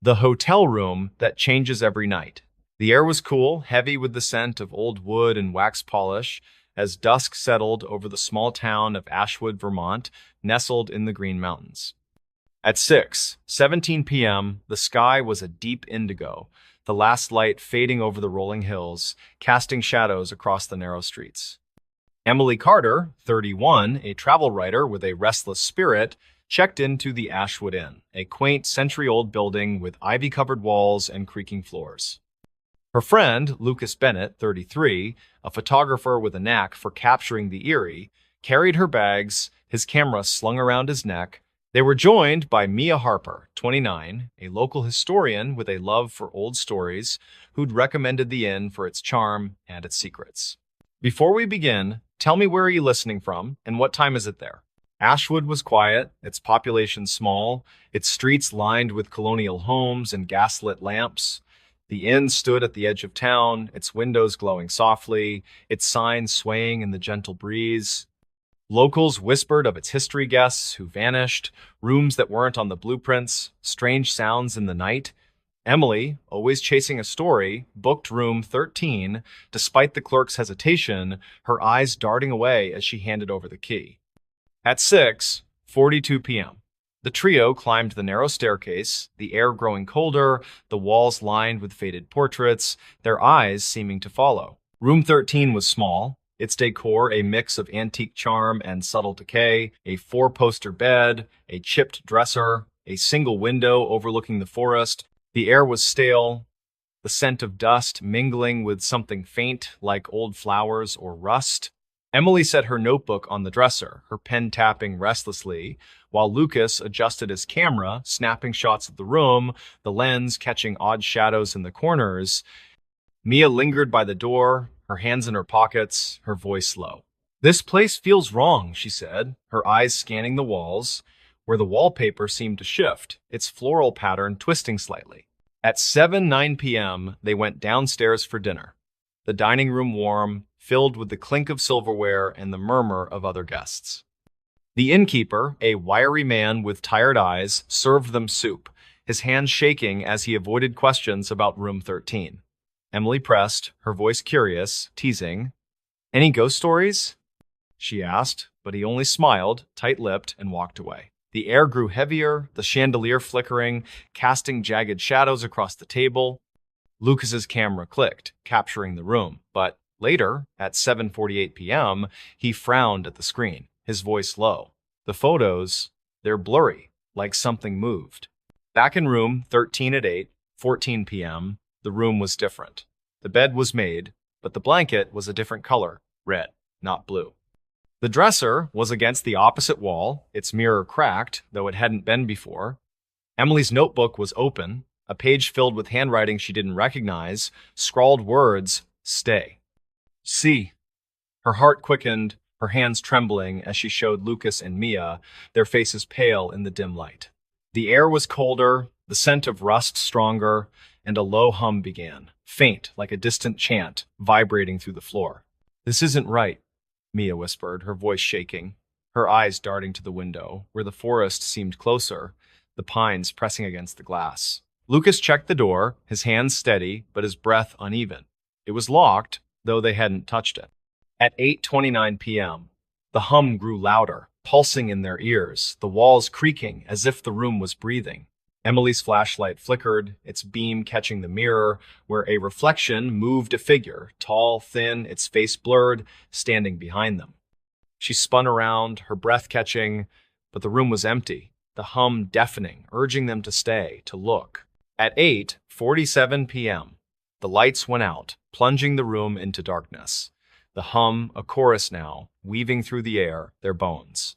The hotel room that changes every night. The air was cool, heavy with the scent of old wood and wax polish, as dusk settled over the small town of Ashwood, Vermont, nestled in the Green Mountains. At 6:17 p.m., the sky was a deep indigo, the last light fading over the rolling hills, casting shadows across the narrow streets. Emily Carter, 31, a travel writer with a restless spirit, checked into the Ashwood Inn, a quaint century-old building with ivy-covered walls and creaking floors. Her friend, Lucas Bennett, 33, a photographer with a knack for capturing the eerie, carried her bags, his camera slung around his neck. They were joined by Mia Harper, 29, a local historian with a love for old stories, who'd recommended the inn for its charm and its secrets. Before we begin, tell me, where are you listening from, and what time is it there? Ashwood was quiet, its population small, its streets lined with colonial homes and gaslit lamps. The inn stood at the edge of town, its windows glowing softly, its signs swaying in the gentle breeze. Locals whispered of its history guests who vanished, rooms that weren't on the blueprints, strange sounds in the night. Emily, always chasing a story, booked room 13, despite the clerk's hesitation, her eyes darting away as she handed over the key. At 6:42 p.m., the trio climbed the narrow staircase, the air growing colder, the walls lined with faded portraits, their eyes seeming to follow. Room 13 was small, its decor a mix of antique charm and subtle decay, a four-poster bed, a chipped dresser, a single window overlooking the forest. The air was stale, the scent of dust mingling with something faint like old flowers or rust. Emily set her notebook on the dresser, her pen tapping restlessly, while Lucas adjusted his camera, snapping shots of the room, the lens catching odd shadows in the corners. Mia lingered by the door, her hands in her pockets, her voice low. "This place feels wrong," she said, her eyes scanning the walls, where the wallpaper seemed to shift, its floral pattern twisting slightly. At 7:09 p.m., they went downstairs for dinner, the dining room warm, filled with the clink of silverware and the murmur of other guests. The innkeeper, a wiry man with tired eyes, served them soup, his hands shaking as he avoided questions about room 13. Emily pressed, her voice curious, teasing. "Any ghost stories?" she asked, but he only smiled, tight-lipped, and walked away. The air grew heavier, the chandelier flickering, casting jagged shadows across the table. Lucas's camera clicked, capturing the room, but later, at 7:48 p.m., he frowned at the screen, his voice low. "The photos, they're blurry, like something moved." Back in room 13 at 8:14 p.m., the room was different. The bed was made, but the blanket was a different color, red, not blue. The dresser was against the opposite wall, its mirror cracked, though it hadn't been before. Emily's notebook was open, a page filled with handwriting she didn't recognize, scrawled words, "Stay." "See." Her heart quickened, her hands trembling as she showed Lucas and Mia, their faces pale in the dim light. The air was colder, the scent of rust stronger, and a low hum began, faint like a distant chant, vibrating through the floor. "This isn't right," Mia whispered, her voice shaking, her eyes darting to the window, where the forest seemed closer, the pines pressing against the glass. Lucas checked the door, his hands steady, but his breath uneven. It was locked, though they hadn't touched it. At 8:29 p.m., the hum grew louder, pulsing in their ears, the walls creaking as if the room was breathing. Emily's flashlight flickered, its beam catching the mirror, where a reflection moved a figure, tall, thin, its face blurred, standing behind them. She spun around, her breath catching, but the room was empty, the hum deafening, urging them to stay, to look. At 8:47 p.m., the lights went out, plunging the room into darkness. The hum, a chorus now, weaving through the air, their bones.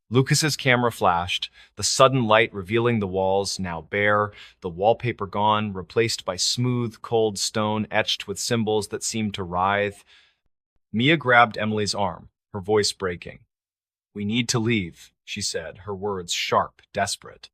Lucas's camera flashed, the sudden light revealing the walls now bare, the wallpaper gone, replaced by smooth, cold stone etched with symbols that seemed to writhe. Mia grabbed Emily's arm, her voice breaking. "We need to leave," she said, her words sharp, desperate.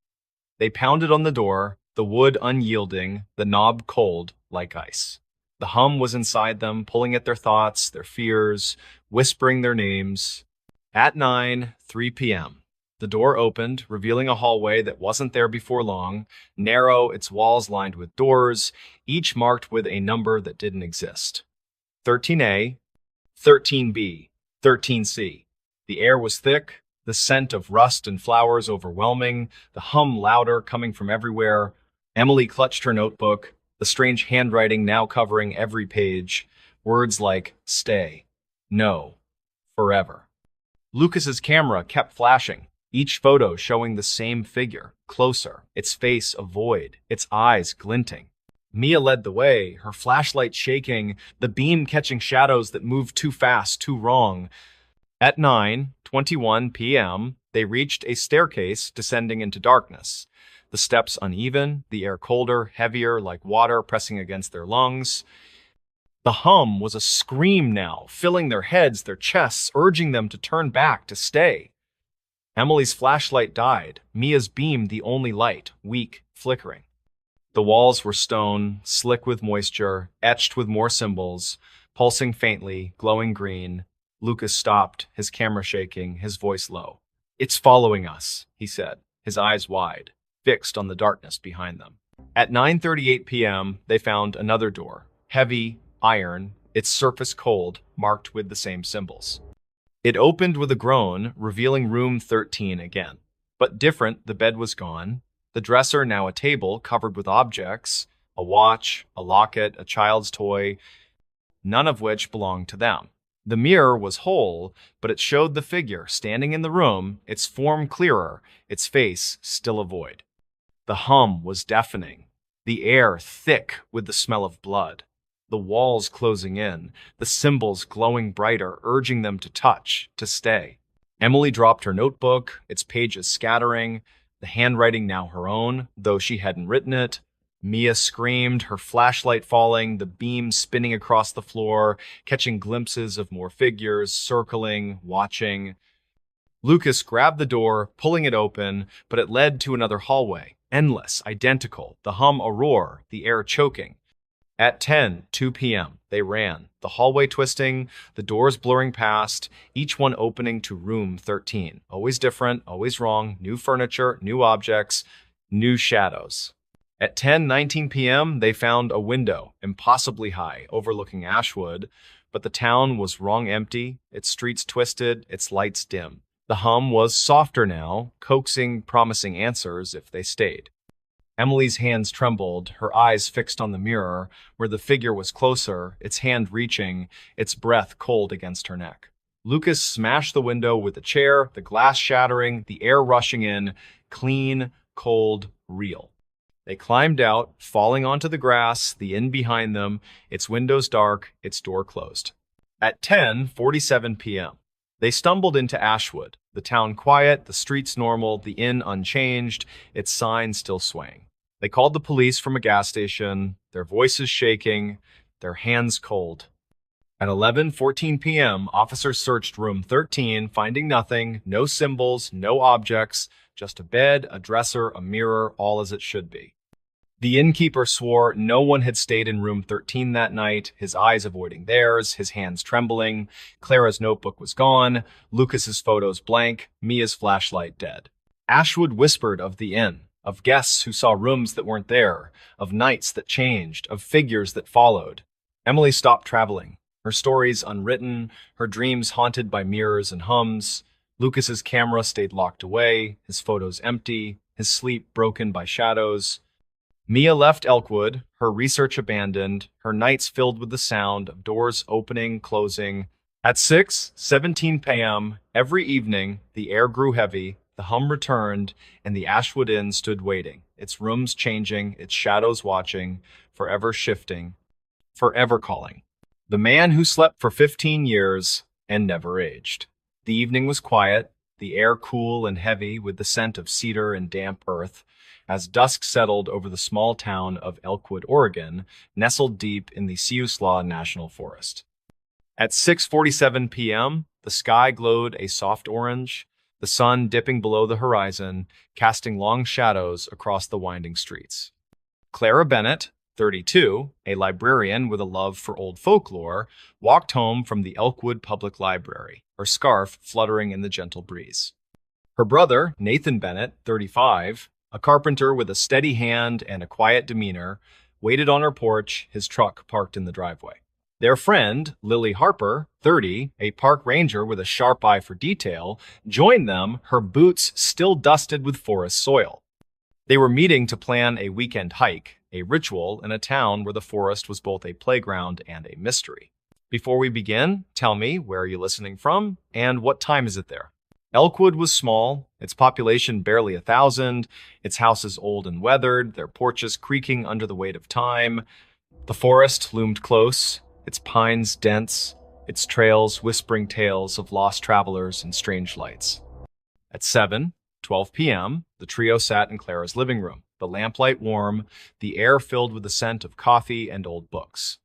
They pounded on the door, the wood unyielding, the knob cold like ice. The hum was inside them, pulling at their thoughts, their fears, whispering their names. At 9:03 p.m., The door opened, revealing a hallway that wasn't there before long, narrow, its walls lined with doors, each marked with a number that didn't exist. 13A, 13B, 13C. The air was thick, the scent of rust and flowers overwhelming, the hum louder coming from everywhere. Emily clutched her notebook, the strange handwriting now covering every page, words like stay, no, forever. Lucas's camera kept flashing, each photo showing the same figure, closer, its face a void, its eyes glinting. Mia led the way, her flashlight shaking, the beam catching shadows that moved too fast, too wrong. At 9:21 p.m., they reached a staircase descending into darkness. The steps uneven, the air colder, heavier, like water pressing against their lungs. The hum was a scream now, filling their heads, their chests, urging them to turn back, to stay. Emily's flashlight died, Mia's beam the only light, weak, flickering. The walls were stone, slick with moisture, etched with more symbols, pulsing faintly, glowing green. Lucas stopped, his camera shaking, his voice low. "It's following us," he said, his eyes wide, fixed on the darkness behind them. At 9:38 p.m., they found another door, heavy, iron, its surface cold, marked with the same symbols. It opened with a groan, revealing room 13 again. But different, the bed was gone, the dresser now a table covered with objects, a watch, a locket, a child's toy, none of which belonged to them. The mirror was whole, but it showed the figure standing in the room, its form clearer, its face still a void. The hum was deafening, the air thick with the smell of blood, the walls closing in, the symbols glowing brighter, urging them to touch, to stay. Emily dropped her notebook, its pages scattering, the handwriting now her own, though she hadn't written it. Mia screamed, her flashlight falling, the beam spinning across the floor, catching glimpses of more figures, circling, watching. Lucas grabbed the door, pulling it open, but it led to another hallway, endless, identical, the hum a roar, the air choking. At 10:02 p.m., they ran, the hallway twisting, the doors blurring past, each one opening to room 13. Always different, always wrong, new furniture, new objects, new shadows. At 10:19 p.m., they found a window, impossibly high, overlooking Ashwood, but the town was wrong empty, its streets twisted, its lights dim. The hum was softer now, coaxing, promising answers if they stayed. Emily's hands trembled, her eyes fixed on the mirror, where the figure was closer, its hand reaching, its breath cold against her neck. Lucas smashed the window with a chair, the glass shattering, the air rushing in, clean, cold, real. They climbed out, falling onto the grass, the inn behind them, its windows dark, its door closed. At 10:47 p.m., they stumbled into Ashwood, the town quiet, the streets normal, the inn unchanged, its sign still swaying. They called the police from a gas station, their voices shaking, their hands cold. At 11:14 p.m., officers searched room 13, finding nothing, no symbols, no objects, just a bed, a dresser, a mirror, all as it should be. The innkeeper swore no one had stayed in room 13 that night, his eyes avoiding theirs, his hands trembling. Clara's notebook was gone, Lucas's photos blank, Mia's flashlight dead. Ashwood whispered of the inn, of guests who saw rooms that weren't there, of nights that changed, of figures that followed. Emily stopped traveling, her stories unwritten, her dreams haunted by mirrors and hums. Lucas's camera stayed locked away, his photos empty, his sleep broken by shadows. Mia left Elkwood, her research abandoned, her nights filled with the sound of doors opening, closing. At 6:17 p.m., every evening, the air grew heavy, the hum returned, and the Ashwood Inn stood waiting, its rooms changing, its shadows watching, forever shifting, forever calling. The man who slept for 15 years and never aged. The evening was quiet, the air cool and heavy with the scent of cedar and damp earth, as dusk settled over the small town of Elkwood, Oregon, nestled deep in the Siuslaw National Forest. At 6:47 p.m., the sky glowed a soft orange, the sun dipping below the horizon, casting long shadows across the winding streets. Clara Bennett, 32, a librarian with a love for old folklore, walked home from the Elkwood Public Library, her scarf fluttering in the gentle breeze. Her brother, Nathan Bennett, 35, a carpenter with a steady hand and a quiet demeanor, waited on her porch, his truck parked in the driveway. Their friend, Lily Harper, 30, a park ranger with a sharp eye for detail, joined them, her boots still dusted with forest soil. They were meeting to plan a weekend hike, a ritual in a town where the forest was both a playground and a mystery. Before we begin, tell me, where are you listening from, and what time is it there? Elkwood was small, its population barely 1,000, its houses old and weathered, their porches creaking under the weight of time. The forest loomed close, its pines dense, its trails whispering tales of lost travelers and strange lights. At 7:12 p.m., the trio sat in Clara's living room, the lamplight warm, the air filled with the scent of coffee and old books.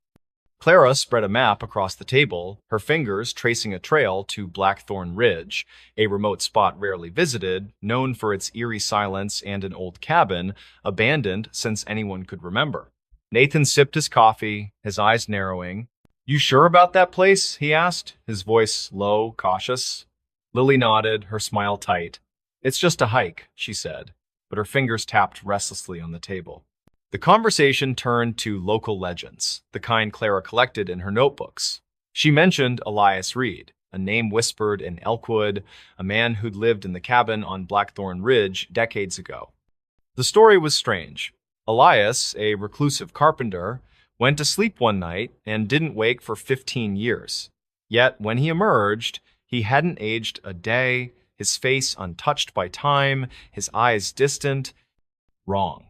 Clara spread a map across the table, her fingers tracing a trail to Blackthorn Ridge, a remote spot rarely visited, known for its eerie silence and an old cabin, abandoned since anyone could remember. Nathan sipped his coffee, his eyes narrowing. "You sure about that place?" he asked, his voice low, cautious. Lily nodded, her smile tight. "It's just a hike," she said, but her fingers tapped restlessly on the table. The conversation turned to local legends, the kind Clara collected in her notebooks. She mentioned Elias Reed, a name whispered in Elkwood, a man who'd lived in the cabin on Blackthorn Ridge decades ago. The story was strange. Elias, a reclusive carpenter, went to sleep one night and didn't wake for 15 years. Yet, when he emerged, he hadn't aged a day, his face untouched by time, his eyes distant. Wrong.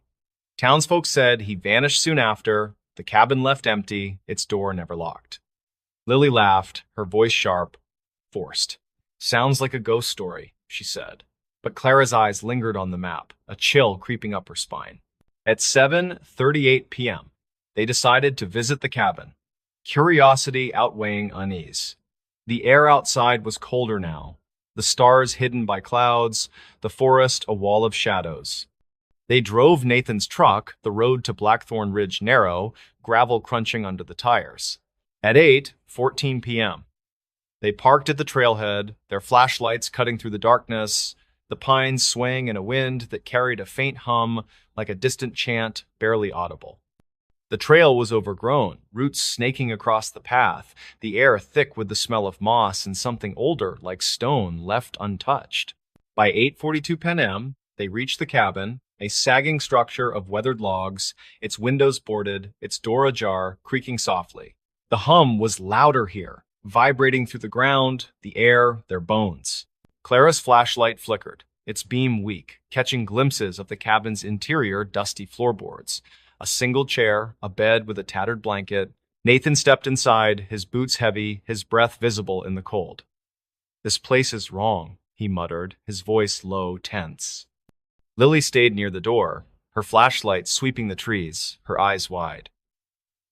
Townsfolk said he vanished soon after, the cabin left empty, its door never locked. Lily laughed, her voice sharp, forced. "Sounds like a ghost story," she said. But Clara's eyes lingered on the map, a chill creeping up her spine. At 7:38 p.m., they decided to visit the cabin, curiosity outweighing unease. The air outside was colder now, the stars hidden by clouds, the forest a wall of shadows. They drove Nathan's truck, the road to Blackthorn Ridge narrow, gravel crunching under the tires. At 8:14 p.m., they parked at the trailhead, their flashlights cutting through the darkness, the pines swaying in a wind that carried a faint hum like a distant chant, barely audible. The trail was overgrown, roots snaking across the path, the air thick with the smell of moss and something older, like stone, left untouched. By 8:42 p.m., they reached the cabin, a sagging structure of weathered logs, its windows boarded, its door ajar, creaking softly. The hum was louder here, vibrating through the ground, the air, their bones. Clara's flashlight flickered, its beam weak, catching glimpses of the cabin's interior dusty floorboards. A single chair, a bed with a tattered blanket. Nathan stepped inside, his boots heavy, his breath visible in the cold. "This place is wrong," he muttered, his voice low, tense. Lily stayed near the door, her flashlight sweeping the trees, her eyes wide.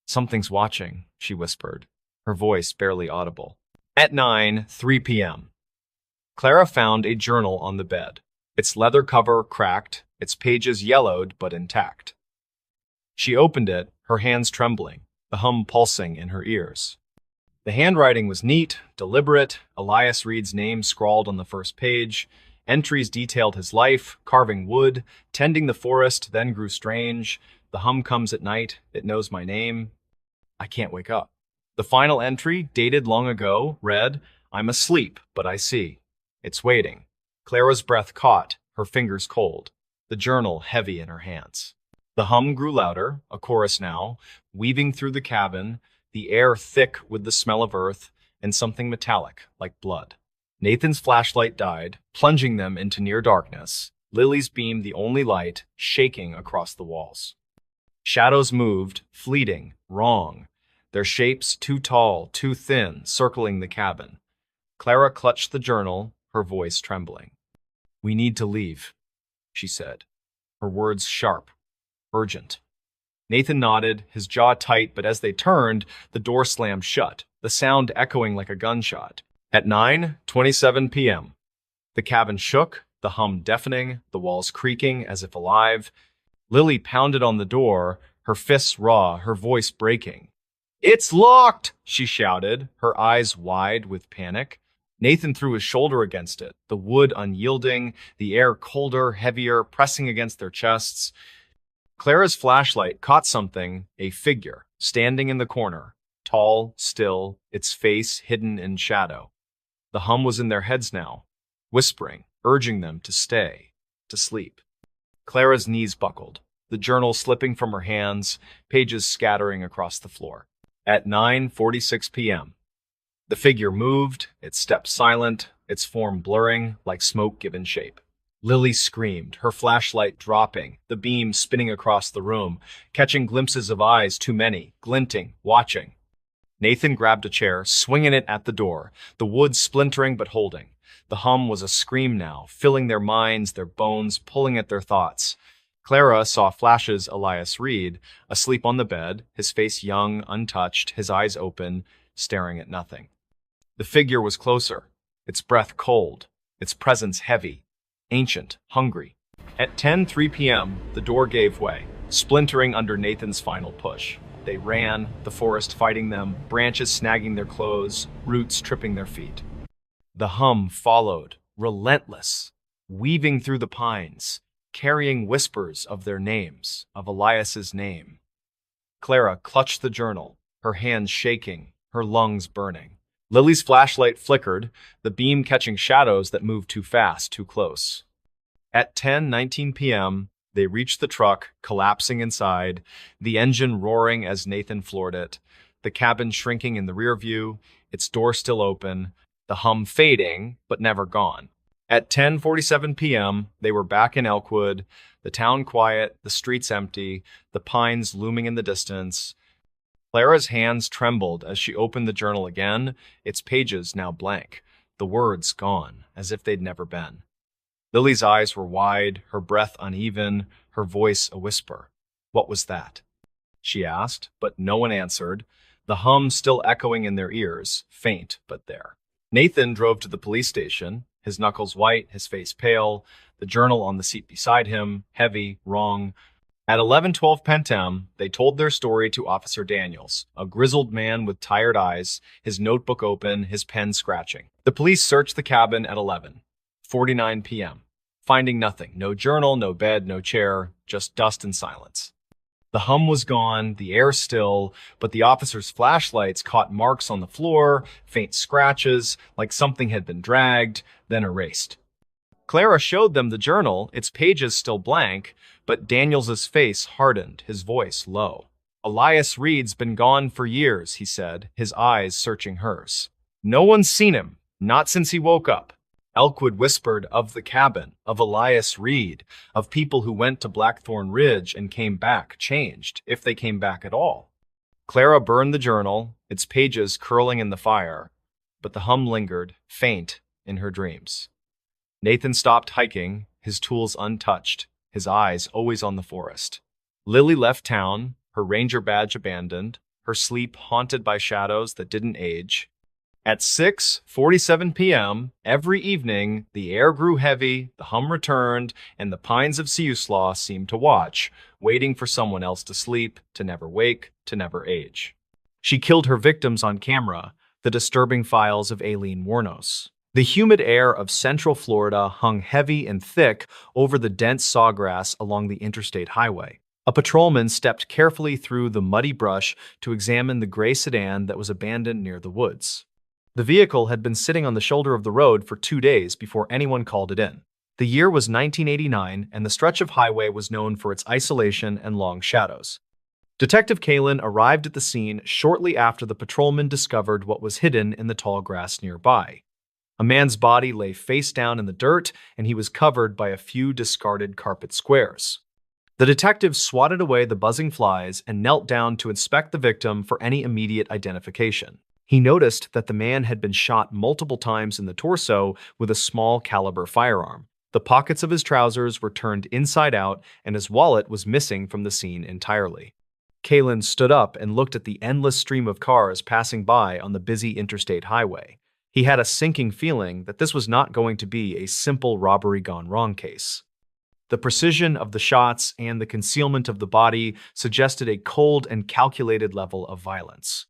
"Something's watching," she whispered, her voice barely audible. At 9:03 p.m., Clara found a journal on the bed, its leather cover cracked, its pages yellowed but intact. She opened it, her hands trembling, the hum pulsing in her ears. The handwriting was neat, deliberate, Elias Reed's name scrawled on the first page. Entries detailed his life, carving wood, tending the forest, then grew strange. The hum comes at night, it knows my name. I can't wake up. The final entry, dated long ago, read, "I'm asleep, but I see." It's waiting. Clara's breath caught, her fingers cold, the journal heavy in her hands. The hum grew louder, a chorus now, weaving through the cabin, the air thick with the smell of earth and something metallic, like blood. Nathan's flashlight died, plunging them into near darkness, Lily's beam the only light, shaking across the walls. Shadows moved, fleeting, wrong, their shapes too tall, too thin, circling the cabin. Clara clutched the journal, her voice trembling. "We need to leave," she said, her words sharp, urgent. Nathan nodded, his jaw tight, but as they turned, the door slammed shut, the sound echoing like a gunshot. At 9:27 p.m., the cabin shook, the hum deafening, the walls creaking as if alive. Lily pounded on the door, her fists raw, her voice breaking. "It's locked!" she shouted, her eyes wide with panic. Nathan threw his shoulder against it, the wood unyielding, the air colder, heavier, pressing against their chests. Clara's flashlight caught something, a figure, standing in the corner, tall, still, its face hidden in shadow. The hum was in their heads now, whispering, urging them to stay, to sleep. Clara's knees buckled, the journal slipping from her hands, pages scattering across the floor. At 9:46 p.m., the figure moved, its step silent, its form blurring like smoke given shape. Lily screamed, her flashlight dropping, the beam spinning across the room, catching glimpses of eyes too many, glinting, watching. Nathan grabbed a chair, swinging it at the door, the wood splintering but holding. The hum was a scream now, filling their minds, their bones, pulling at their thoughts. Clara saw flashes Elias Reed, asleep on the bed, his face young, untouched, his eyes open, staring at nothing. The figure was closer, its breath cold, its presence heavy, ancient, hungry. At 10:03 p.m., the door gave way, splintering under Nathan's final push. They ran, the forest fighting them, branches snagging their clothes, roots tripping their feet. The hum followed, relentless, weaving through the pines, carrying whispers of their names, of Elias's name. Clara clutched the journal, her hands shaking, her lungs burning. Lily's flashlight flickered, the beam catching shadows that moved too fast, too close. At 10:19 p.m., they reached the truck, collapsing inside, the engine roaring as Nathan floored it, the cabin shrinking in the rear view, its door still open, the hum fading, but never gone. At 10:47 p.m., they were back in Elkwood, the town quiet, the streets empty, the pines looming in the distance. Clara's hands trembled as she opened the journal again, its pages now blank, the words gone, as if they'd never been. Lily's eyes were wide, her breath uneven, her voice a whisper. What was that? She asked, but no one answered, the hum still echoing in their ears, faint but there. Nathan drove to the police station, his knuckles white, his face pale, the journal on the seat beside him, heavy, wrong. At 11:12 p.m., they told their story to Officer Daniels, a grizzled man with tired eyes, his notebook open, his pen scratching. The police searched the cabin at 11:49 p.m., finding nothing. No journal, no bed, no chair, just dust and silence. The hum was gone, the air still, but the officers' flashlights caught marks on the floor, faint scratches, like something had been dragged, then erased. Clara showed them the journal, its pages still blank, but Daniels's face hardened, his voice low. Elias Reed's been gone for years, he said, his eyes searching hers. No one's seen him, not since he woke up. Elkwood whispered of the cabin, of Elias Reed, of people who went to Blackthorn Ridge and came back, changed, if they came back at all. Clara burned the journal, its pages curling in the fire, but the hum lingered, faint, in her dreams. Nathan stopped hiking, his tools untouched, his eyes always on the forest. Lily left town, her ranger badge abandoned, her sleep haunted by shadows that didn't age. At 6:47 p.m., every evening, the air grew heavy, the hum returned, and the pines of Siuslaw seemed to watch, waiting for someone else to sleep, to never wake, to never age. She killed her victims on camera, the disturbing files of Aileen Wuornos. The humid air of central Florida hung heavy and thick over the dense sawgrass along the interstate highway. A patrolman stepped carefully through the muddy brush to examine the gray sedan that was abandoned near the woods. The vehicle had been sitting on the shoulder of the road for 2 days before anyone called it in. The year was 1989, and the stretch of highway was known for its isolation and long shadows. Detective Kalin arrived at the scene shortly after the patrolman discovered what was hidden in the tall grass nearby. A man's body lay face down in the dirt, and he was covered by a few discarded carpet squares. The detective swatted away the buzzing flies and knelt down to inspect the victim for any immediate identification. He noticed that the man had been shot multiple times in the torso with a small caliber firearm. The pockets of his trousers were turned inside out, and his wallet was missing from the scene entirely. Kalin stood up and looked at the endless stream of cars passing by on the busy interstate highway. He had a sinking feeling that this was not going to be a simple robbery gone wrong case. The precision of the shots and the concealment of the body suggested a cold and calculated level of violence.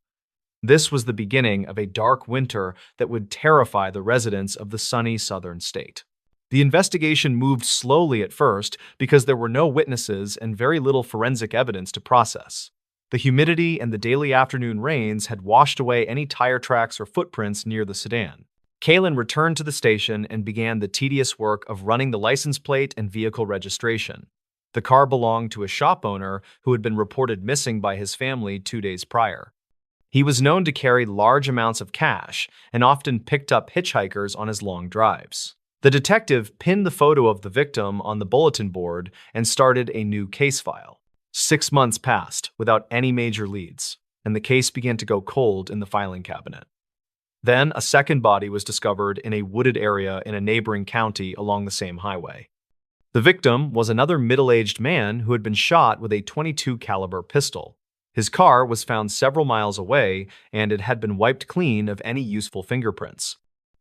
This was the beginning of a dark winter that would terrify the residents of the sunny southern state. The investigation moved slowly at first because there were no witnesses and very little forensic evidence to process. The humidity and the daily afternoon rains had washed away any tire tracks or footprints near the sedan. Kalen returned to the station and began the tedious work of running the license plate and vehicle registration. The car belonged to a shop owner who had been reported missing by his family 2 days prior. He was known to carry large amounts of cash and often picked up hitchhikers on his long drives. The detective pinned the photo of the victim on the bulletin board and started a new case file. 6 months passed without any major leads, and the case began to go cold in the filing cabinet. Then, a second body was discovered in a wooded area in a neighboring county along the same highway. The victim was another middle-aged man who had been shot with a .22 caliber pistol. His car was found several miles away, and it had been wiped clean of any useful fingerprints.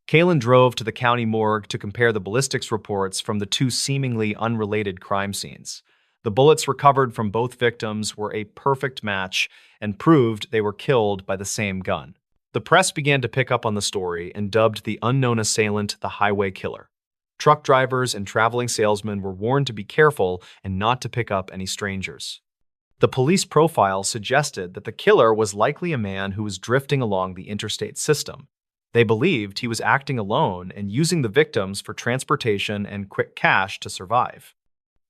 Kalen drove to the county morgue to compare the ballistics reports from the two seemingly unrelated crime scenes. The bullets recovered from both victims were a perfect match and proved they were killed by the same gun. The press began to pick up on the story and dubbed the unknown assailant the highway killer. Truck drivers and traveling salesmen were warned to be careful and not to pick up any strangers. The police profile suggested that the killer was likely a man who was drifting along the interstate system. They believed he was acting alone and using the victims for transportation and quick cash to survive.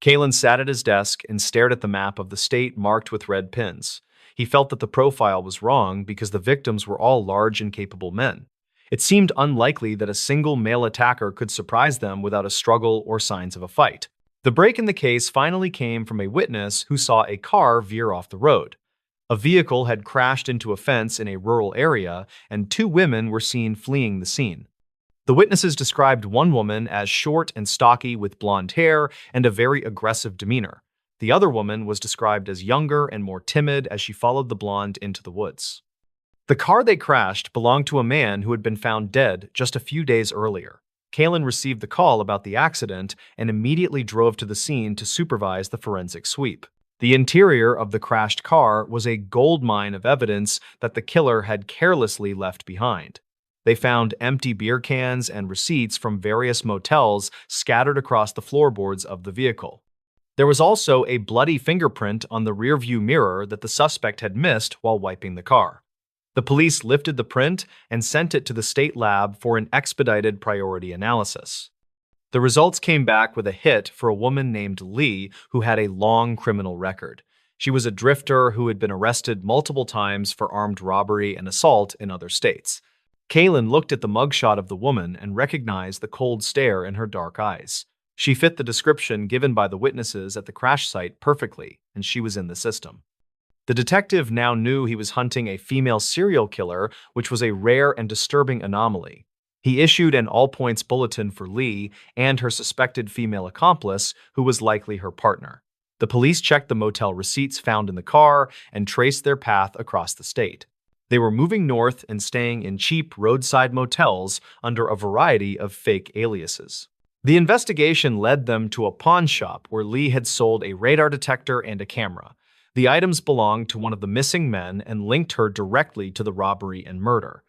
Kalen sat at his desk and stared at the map of the state marked with red pins. He felt that the profile was wrong because the victims were all large and capable men. It seemed unlikely that a single male attacker could surprise them without a struggle or signs of a fight. The break in the case finally came from a witness who saw a car veer off the road. A vehicle had crashed into a fence in a rural area, and 2 women were seen fleeing the scene. The witnesses described one woman as short and stocky with blonde hair and a very aggressive demeanor. The other woman was described as younger and more timid as she followed the blonde into the woods. The car they crashed belonged to a man who had been found dead just a few days earlier. Kalen received the call about the accident and immediately drove to the scene to supervise the forensic sweep. The interior of the crashed car was a goldmine of evidence that the killer had carelessly left behind. They found empty beer cans and receipts from various motels scattered across the floorboards of the vehicle. There was also a bloody fingerprint on the rearview mirror that the suspect had missed while wiping the car. The police lifted the print and sent it to the state lab for an expedited priority analysis. The results came back with a hit for a woman named Lee who had a long criminal record. She was a drifter who had been arrested multiple times for armed robbery and assault in other states. Kalen looked at the mugshot of the woman and recognized the cold stare in her dark eyes. She fit the description given by the witnesses at the crash site perfectly, and she was in the system. The detective now knew he was hunting a female serial killer, which was a rare and disturbing anomaly. He issued an all-points bulletin for Lee and her suspected female accomplice, who was likely her partner. The police checked the motel receipts found in the car and traced their path across the state. They were moving north and staying in cheap roadside motels under a variety of fake aliases. The investigation led them to a pawn shop where Lee had sold a radar detector and a camera. The items belonged to one of the missing men and linked her directly to the robbery and murder.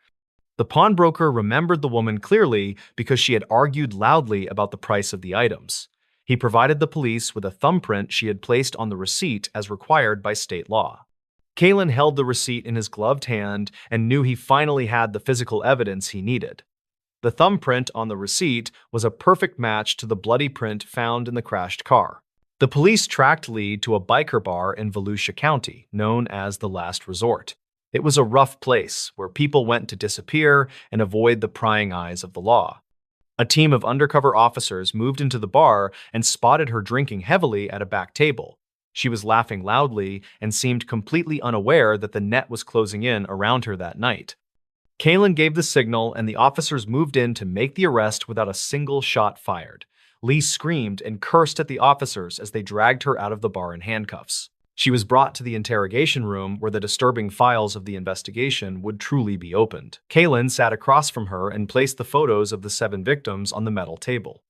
The pawnbroker remembered the woman clearly because she had argued loudly about the price of the items. He provided the police with a thumbprint she had placed on the receipt as required by state law. Kalen held the receipt in his gloved hand and knew he finally had the physical evidence he needed. The thumbprint on the receipt was a perfect match to the bloody print found in the crashed car. The police tracked Lee to a biker bar in Volusia County, known as the Last Resort. It was a rough place where people went to disappear and avoid the prying eyes of the law. A team of undercover officers moved into the bar and spotted her drinking heavily at a back table. She was laughing loudly and seemed completely unaware that the net was closing in around her that night. Kalen gave the signal and the officers moved in to make the arrest without a single shot fired. Lee screamed and cursed at the officers as they dragged her out of the bar in handcuffs. She was brought to the interrogation room where the disturbing files of the investigation would truly be opened. Kalen sat across from her and placed the photos of the 7 victims on the metal table.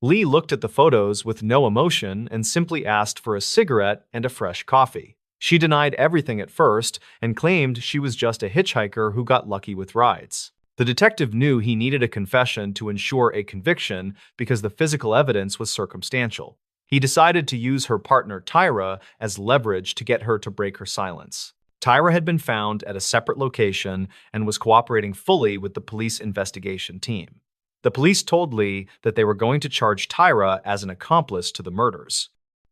Lee looked at the photos with no emotion and simply asked for a cigarette and a fresh coffee. She denied everything at first and claimed she was just a hitchhiker who got lucky with rides. The detective knew he needed a confession to ensure a conviction because the physical evidence was circumstantial. He decided to use her partner Tyra as leverage to get her to break her silence. Tyra had been found at a separate location and was cooperating fully with the police investigation team. The police told Lee that they were going to charge Tyra as an accomplice to the murders.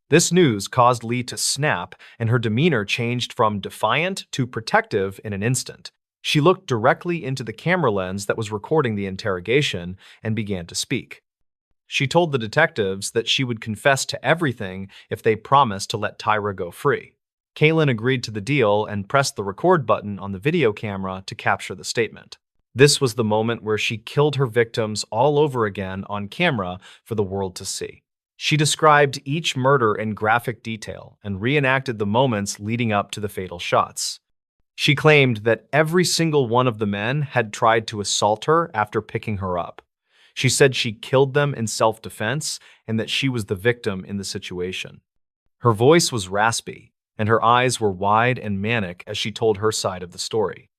This news caused Lee to snap, and her demeanor changed from defiant to protective in an instant. She looked directly into the camera lens that was recording the interrogation and began to speak. She told the detectives that she would confess to everything if they promised to let Tyra go free. Kaylin agreed to the deal and pressed the record button on the video camera to capture the statement. This was the moment where she killed her victims all over again on camera for the world to see. She described each murder in graphic detail and reenacted the moments leading up to the fatal shots. She claimed that every single one of the men had tried to assault her after picking her up. She said she killed them in self-defense and that she was the victim in the situation. Her voice was raspy, and her eyes were wide and manic as she told her side of the story.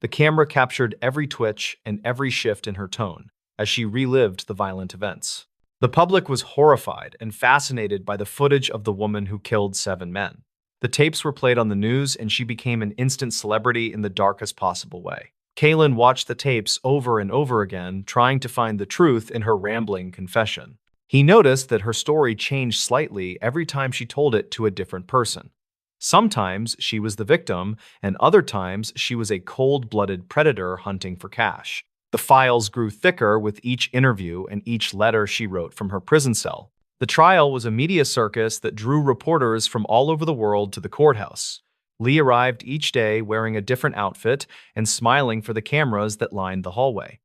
The camera captured every twitch and every shift in her tone as she relived the violent events. The public was horrified and fascinated by the footage of the woman who killed 7 men. The tapes were played on the news, and she became an instant celebrity in the darkest possible way. Kaylin watched the tapes over and over again, trying to find the truth in her rambling confession. He noticed that her story changed slightly every time she told it to a different person. Sometimes she was the victim, and other times she was a cold-blooded predator hunting for cash. The files grew thicker with each interview and each letter she wrote from her prison cell. The trial was a media circus that drew reporters from all over the world to the courthouse. Lee arrived each day wearing a different outfit and smiling for the cameras that lined the hallway.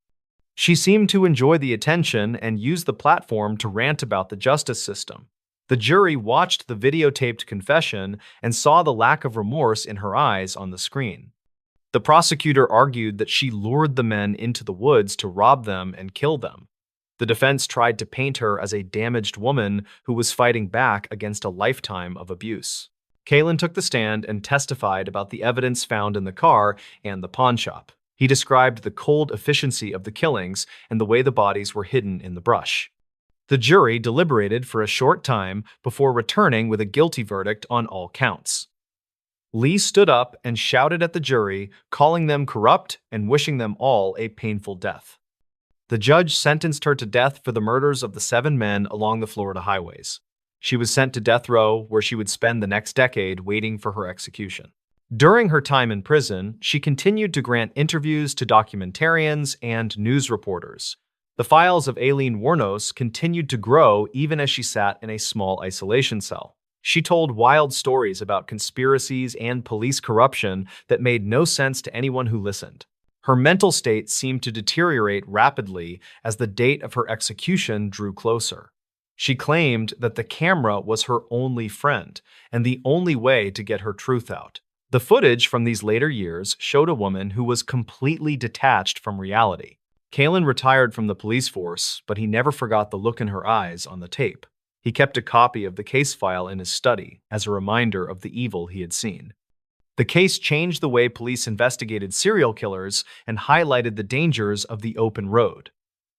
She seemed to enjoy the attention and used the platform to rant about the justice system. The jury watched the videotaped confession and saw the lack of remorse in her eyes on the screen. The prosecutor argued that she lured the men into the woods to rob them and kill them. The defense tried to paint her as a damaged woman who was fighting back against a lifetime of abuse. Kaylin took the stand and testified about the evidence found in the car and the pawn shop. He described the cold efficiency of the killings and the way the bodies were hidden in the brush. The jury deliberated for a short time before returning with a guilty verdict on all counts. Lee stood up and shouted at the jury, calling them corrupt and wishing them all a painful death. The judge sentenced her to death for the murders of the 7 men along the Florida highways. She was sent to death row, where she would spend the next decade waiting for her execution. During her time in prison, she continued to grant interviews to documentarians and news reporters. The files of Aileen Wuornos continued to grow even as she sat in a small isolation cell. She told wild stories about conspiracies and police corruption that made no sense to anyone who listened. Her mental state seemed to deteriorate rapidly as the date of her execution drew closer. She claimed that the camera was her only friend and the only way to get her truth out. The footage from these later years showed a woman who was completely detached from reality. Kaylin retired from the police force, but he never forgot the look in her eyes on the tape. He kept a copy of the case file in his study as a reminder of the evil he had seen. The case changed the way police investigated serial killers and highlighted the dangers of the open road.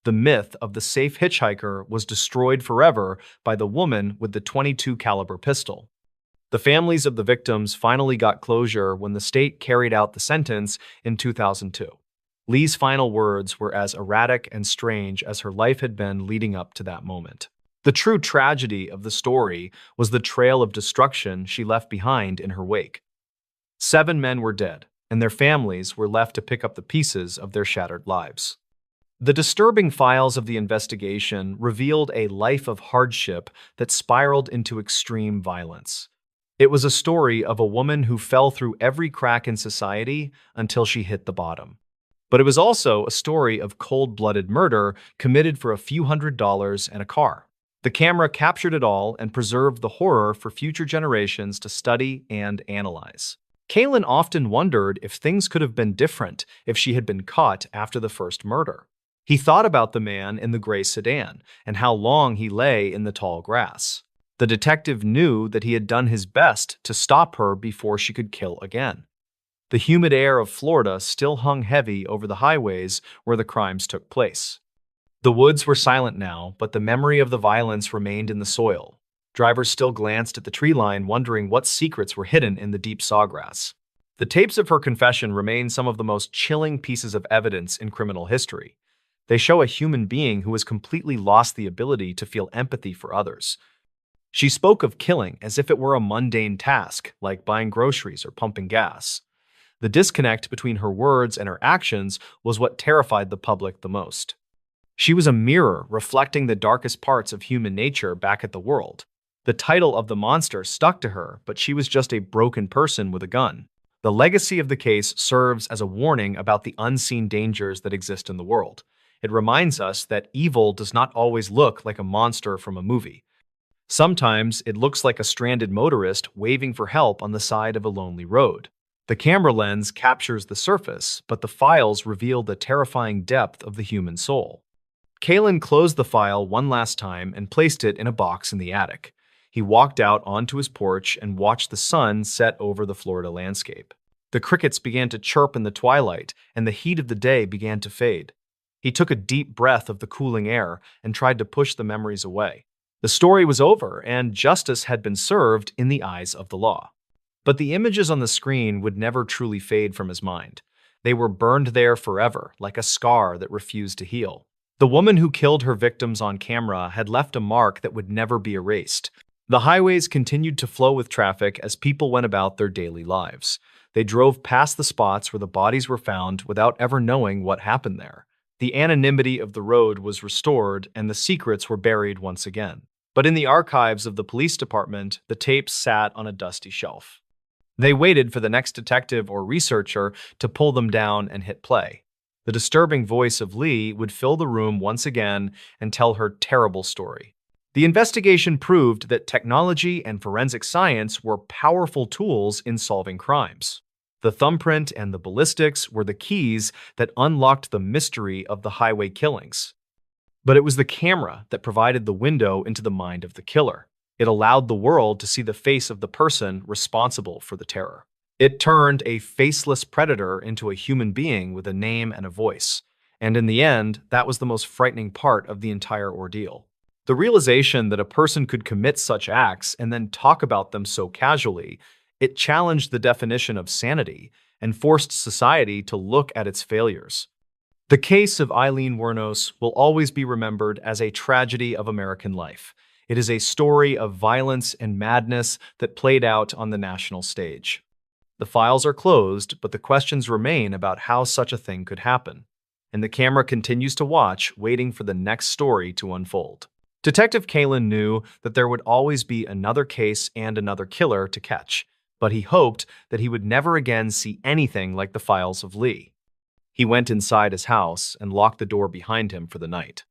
The myth of the safe hitchhiker was destroyed forever by the woman with the .22 caliber pistol. The families of the victims finally got closure when the state carried out the sentence in 2002. Lee's final words were as erratic and strange as her life had been leading up to that moment. The true tragedy of the story was the trail of destruction she left behind in her wake. 7 men were dead, and their families were left to pick up the pieces of their shattered lives. The disturbing files of the investigation revealed a life of hardship that spiraled into extreme violence. It was a story of a woman who fell through every crack in society until she hit the bottom. But it was also a story of cold-blooded murder committed for a few $100s and a car. The camera captured it all and preserved the horror for future generations to study and analyze. Kaylin often wondered if things could have been different if she had been caught after the first murder. He thought about the man in the gray sedan and how long he lay in the tall grass. The detective knew that he had done his best to stop her before she could kill again. The humid air of Florida still hung heavy over the highways where the crimes took place. The woods were silent now, but the memory of the violence remained in the soil. Drivers still glanced at the tree line, wondering what secrets were hidden in the deep sawgrass. The tapes of her confession remain some of the most chilling pieces of evidence in criminal history. They show a human being who has completely lost the ability to feel empathy for others. She spoke of killing as if it were a mundane task, like buying groceries or pumping gas. The disconnect between her words and her actions was what terrified the public the most. She was a mirror reflecting the darkest parts of human nature back at the world. The title of the monster stuck to her, but she was just a broken person with a gun. The legacy of the case serves as a warning about the unseen dangers that exist in the world. It reminds us that evil does not always look like a monster from a movie. Sometimes it looks like a stranded motorist waving for help on the side of a lonely road. The camera lens captures the surface, but the files reveal the terrifying depth of the human soul. Kalen closed the file one last time and placed it in a box in the attic. He walked out onto his porch and watched the sun set over the Florida landscape. The crickets began to chirp in the twilight, and the heat of the day began to fade. He took a deep breath of the cooling air and tried to push the memories away. The story was over, and justice had been served in the eyes of the law. But the images on the screen would never truly fade from his mind. They were burned there forever, like a scar that refused to heal. The woman who killed her victims on camera had left a mark that would never be erased. The highways continued to flow with traffic as people went about their daily lives. They drove past the spots where the bodies were found without ever knowing what happened there. The anonymity of the road was restored, and the secrets were buried once again. But in the archives of the police department, the tapes sat on a dusty shelf. They waited for the next detective or researcher to pull them down and hit play. The disturbing voice of Lee would fill the room once again and tell her terrible story. The investigation proved that technology and forensic science were powerful tools in solving crimes. The thumbprint and the ballistics were the keys that unlocked the mystery of the highway killings. But it was the camera that provided the window into the mind of the killer. It allowed the world to see the face of the person responsible for the terror. It turned a faceless predator into a human being with a name and a voice. And in the end, that was the most frightening part of the entire ordeal. The realization that a person could commit such acts and then talk about them so casually, it challenged the definition of sanity and forced society to look at its failures. The case of Eileen Wuornos will always be remembered as a tragedy of American life. It is a story of violence and madness that played out on the national stage. The files are closed, but the questions remain about how such a thing could happen. And the camera continues to watch, waiting for the next story to unfold. Detective Kalen knew that there would always be another case and another killer to catch, but he hoped that he would never again see anything like the files of Lee. He went inside his house and locked the door behind him for the night.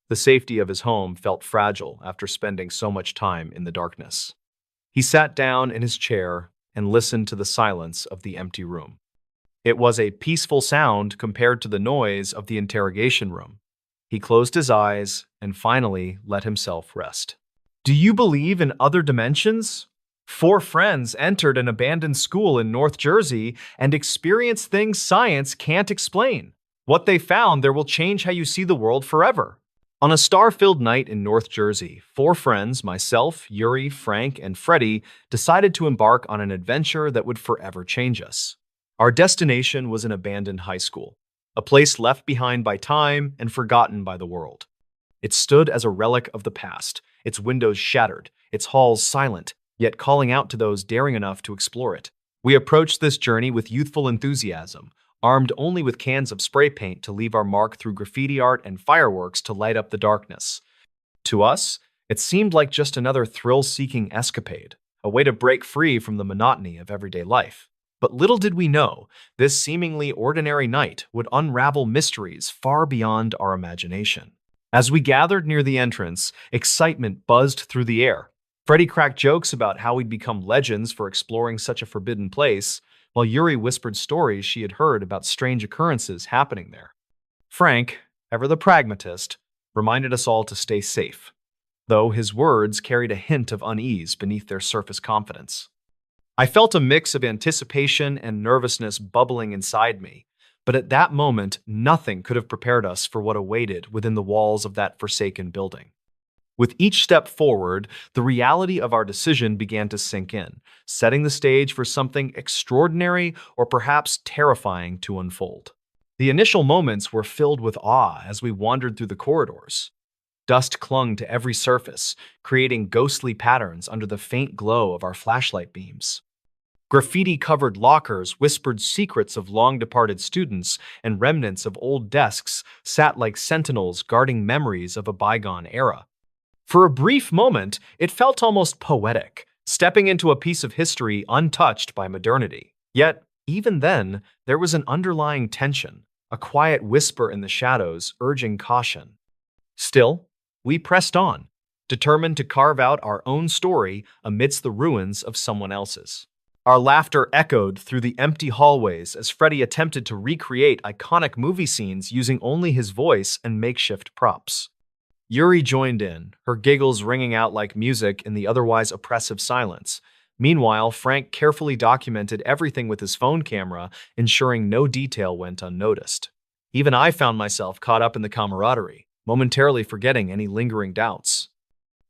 The safety of his home felt fragile after spending so much time in the darkness. He sat down in his chair and listened to the silence of the empty room. It was a peaceful sound compared to the noise of the interrogation room. He closed his eyes and finally let himself rest. Do you believe in other dimensions? 4 friends entered an abandoned school in North Jersey and experienced things science can't explain. What they found there will change how you see the world forever. On a star-filled night in North Jersey, 4 friends, myself, Yuri, Frank, and Freddie, decided to embark on an adventure that would forever change us. Our destination was an abandoned high school, a place left behind by time and forgotten by the world. It stood as a relic of the past, its windows shattered, its halls silent, yet calling out to those daring enough to explore it. We approached this journey with youthful enthusiasm, armed only with cans of spray paint to leave our mark through graffiti art and fireworks to light up the darkness. To us, it seemed like just another thrill-seeking escapade, a way to break free from the monotony of everyday life. But little did we know, this seemingly ordinary night would unravel mysteries far beyond our imagination. As we gathered near the entrance, excitement buzzed through the air. Freddie cracked jokes about how we'd become legends for exploring such a forbidden place, while Yuri whispered stories she had heard about strange occurrences happening there. Frank, ever the pragmatist, reminded us all to stay safe. though his words carried a hint of unease beneath their surface confidence. I felt a mix of anticipation and nervousness bubbling inside me, but at that moment, nothing could have prepared us for what awaited within the walls of that forsaken building. With each step forward, the reality of our decision began to sink in, setting the stage for something extraordinary or perhaps terrifying to unfold. The initial moments were filled with awe as we wandered through the corridors. Dust clung to every surface, creating ghostly patterns under the faint glow of our flashlight beams. Graffiti-covered lockers whispered secrets of long-departed students, and remnants of old desks sat like sentinels guarding memories of a bygone era. For a brief moment, it felt almost poetic, stepping into a piece of history untouched by modernity. Yet, even then, there was an underlying tension, a quiet whisper in the shadows urging caution. Still, we pressed on, determined to carve out our own story amidst the ruins of someone else's. Our laughter echoed through the empty hallways as Freddie attempted to recreate iconic movie scenes using only his voice and makeshift props. Yuri joined in, her giggles ringing out like music in the otherwise oppressive silence. Meanwhile, Frank carefully documented everything with his phone camera, ensuring no detail went unnoticed. Even I found myself caught up in the camaraderie, momentarily forgetting any lingering doubts.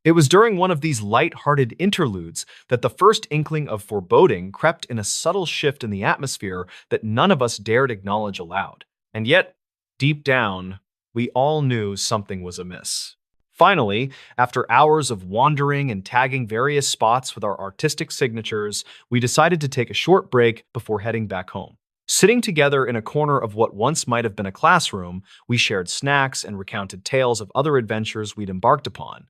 It was during one of these light-hearted interludes that the first inkling of foreboding crept in, a subtle shift in the atmosphere that none of us dared acknowledge aloud. And yet, deep down, we all knew something was amiss. Finally, after hours of wandering and tagging various spots with our artistic signatures, we decided to take a short break before heading back home. Sitting together in a corner of what once might have been a classroom, we shared snacks and recounted tales of other adventures we'd embarked upon.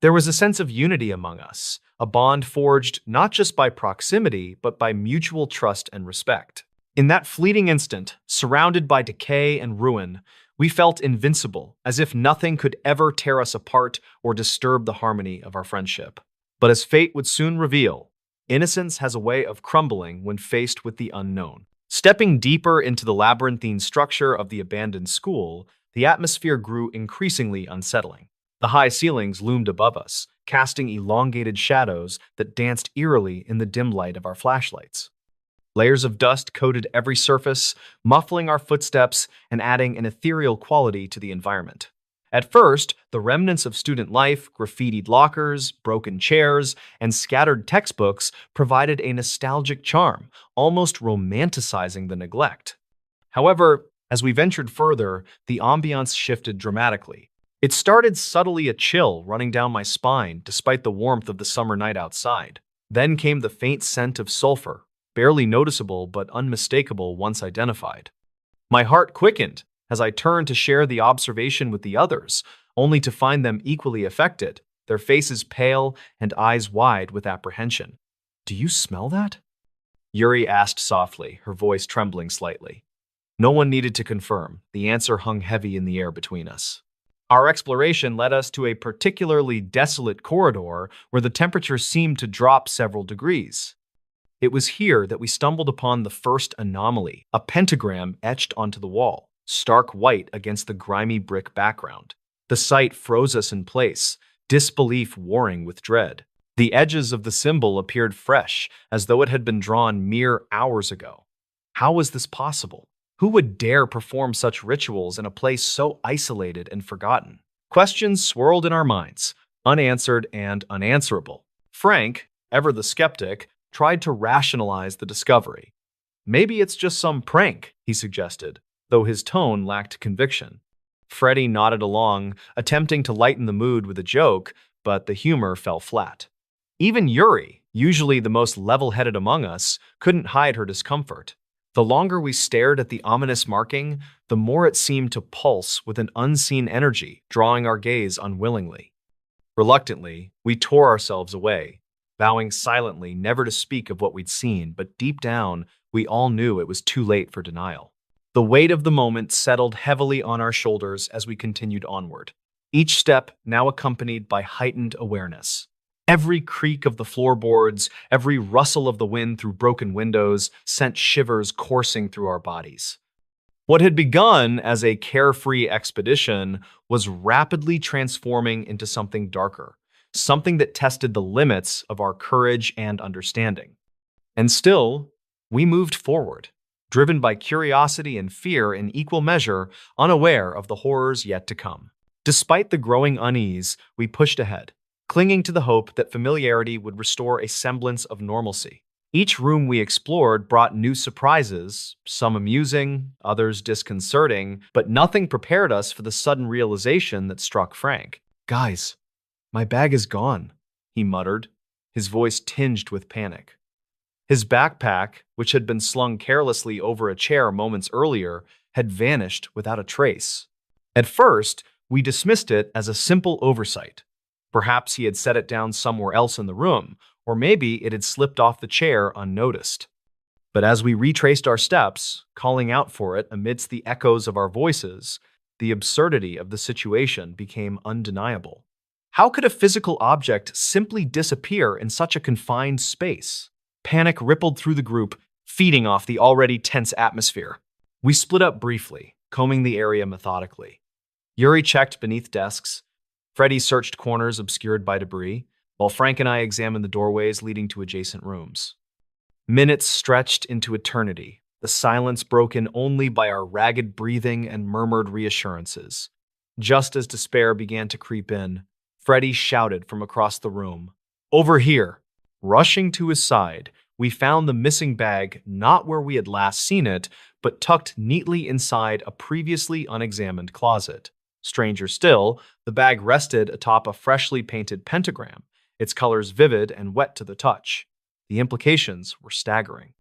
There was a sense of unity among us, a bond forged not just by proximity, but by mutual trust and respect. In that fleeting instant, surrounded by decay and ruin, we felt invincible, as if nothing could ever tear us apart or disturb the harmony of our friendship. But as fate would soon reveal, innocence has a way of crumbling when faced with the unknown. Stepping deeper into the labyrinthine structure of the abandoned school, the atmosphere grew increasingly unsettling. The high ceilings loomed above us, casting elongated shadows that danced eerily in the dim light of our flashlights. Layers of dust coated every surface, muffling our footsteps and adding an ethereal quality to the environment. At first, the remnants of student life, graffitied lockers, broken chairs, and scattered textbooks provided a nostalgic charm, almost romanticizing the neglect. However, as we ventured further, the ambiance shifted dramatically. It started subtly a chill running down my spine despite the warmth of the summer night outside. Then came the faint scent of sulfur, barely noticeable but unmistakable once identified. My heart quickened as I turned to share the observation with the others, only to find them equally affected, their faces pale and eyes wide with apprehension. "Do you smell that?" Yuri asked softly, her voice trembling slightly. No one needed to confirm. The answer hung heavy in the air between us. Our exploration led us to a particularly desolate corridor where the temperature seemed to drop several degrees. It was here that we stumbled upon the first anomaly, a pentagram etched onto the wall, stark white against the grimy brick background. The sight froze us in place, disbelief warring with dread. The edges of the symbol appeared fresh, as though it had been drawn mere hours ago. How was this possible? Who would dare perform such rituals in a place so isolated and forgotten? Questions swirled in our minds, unanswered and unanswerable. Frank, ever the skeptic, tried to rationalize the discovery. "Maybe it's just some prank," he suggested, though his tone lacked conviction. Freddie nodded along, attempting to lighten the mood with a joke, but the humor fell flat. Even Yuri, usually the most level-headed among us, couldn't hide her discomfort. The longer we stared at the ominous marking, the more it seemed to pulse with an unseen energy, drawing our gaze unwillingly. Reluctantly, we tore ourselves away, vowing silently never to speak of what we'd seen, but deep down, we all knew it was too late for denial. The weight of the moment settled heavily on our shoulders as we continued onward, each step now accompanied by heightened awareness. Every creak of the floorboards, every rustle of the wind through broken windows sent shivers coursing through our bodies. What had begun as a carefree expedition was rapidly transforming into something darker, something that tested the limits of our courage and understanding. And still, we moved forward, driven by curiosity and fear in equal measure, unaware of the horrors yet to come. Despite the growing unease, we pushed ahead, clinging to the hope that familiarity would restore a semblance of normalcy. Each room we explored brought new surprises, some amusing, others disconcerting, but nothing prepared us for the sudden realization that struck Frank. "Guys, my bag is gone," he muttered, his voice tinged with panic. His backpack, which had been slung carelessly over a chair moments earlier, had vanished without a trace. At first, we dismissed it as a simple oversight. Perhaps he had set it down somewhere else in the room, or maybe it had slipped off the chair unnoticed. But as we retraced our steps, calling out for it amidst the echoes of our voices, the absurdity of the situation became undeniable. How could a physical object simply disappear in such a confined space? Panic rippled through the group, feeding off the already tense atmosphere. We split up briefly, combing the area methodically. Yuri checked beneath desks. Freddie searched corners obscured by debris, while Frank and I examined the doorways leading to adjacent rooms. Minutes stretched into eternity, the silence broken only by our ragged breathing and murmured reassurances. Just as despair began to creep in, Freddie shouted from across the room, "Over here!" Rushing to his side, we found the missing bag not where we had last seen it, but tucked neatly inside a previously unexamined closet. Stranger still, the bag rested atop a freshly painted pentagram, its colors vivid and wet to the touch. The implications were staggering.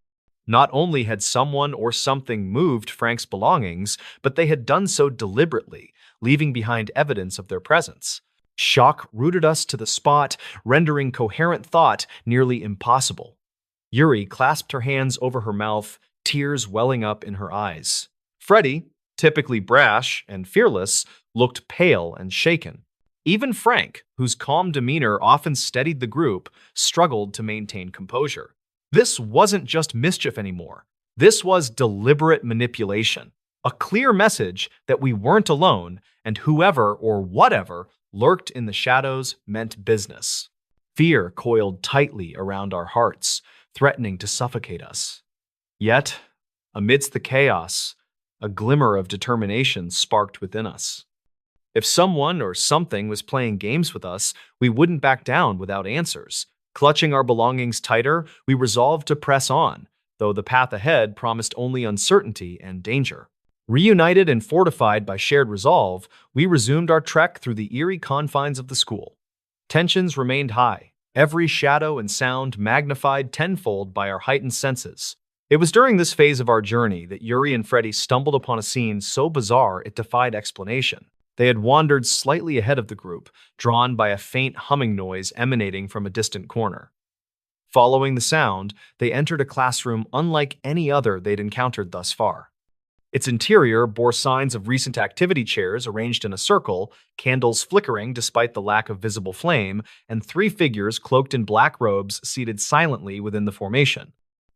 Not only had someone or something moved Frank's belongings, but they had done so deliberately, leaving behind evidence of their presence. Shock rooted us to the spot, rendering coherent thought nearly impossible. Yuri clasped her hands over her mouth, tears welling up in her eyes. Freddie, typically brash and fearless, looked pale and shaken. Even Frank, whose calm demeanor often steadied the group, struggled to maintain composure. This wasn't just mischief anymore. This was deliberate manipulation, a clear message that we weren't alone, and whoever or whatever lurked in the shadows meant business. Fear coiled tightly around our hearts, threatening to suffocate us. Yet, amidst the chaos, a glimmer of determination sparked within us. If someone or something was playing games with us, we wouldn't back down without answers. Clutching our belongings tighter, we resolved to press on, though the path ahead promised only uncertainty and danger. Reunited and fortified by shared resolve, we resumed our trek through the eerie confines of the school. Tensions remained high, every shadow and sound magnified tenfold by our heightened senses. It was during this phase of our journey that Yuri and Freddie stumbled upon a scene so bizarre it defied explanation. They had wandered slightly ahead of the group, drawn by a faint humming noise emanating from a distant corner. Following the sound, they entered a classroom unlike any other they'd encountered thus far. Its interior bore signs of recent activity chairs arranged in a circle, candles flickering despite the lack of visible flame, and three figures cloaked in black robes seated silently within the formation.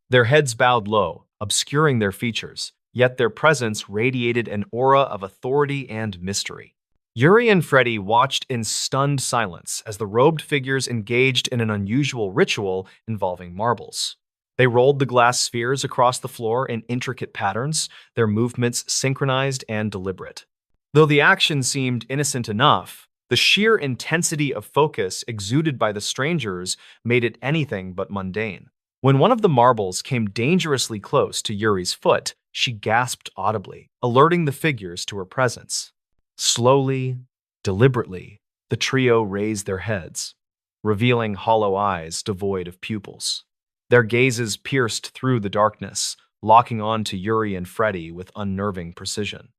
Their heads bowed low, obscuring their features, yet their presence radiated an aura of authority and mystery. Yuri and Freddie watched in stunned silence as the robed figures engaged in an unusual ritual involving marbles. They rolled the glass spheres across the floor in intricate patterns, their movements synchronized and deliberate. Though the action seemed innocent enough, the sheer intensity of focus exuded by the strangers made it anything but mundane. When one of the marbles came dangerously close to Yuri's foot, she gasped audibly, alerting the figures to her presence. Slowly, deliberately, the trio raised their heads, revealing hollow eyes devoid of pupils. Their gazes pierced through the darkness, locking on to Yuri and Freddie with unnerving precision.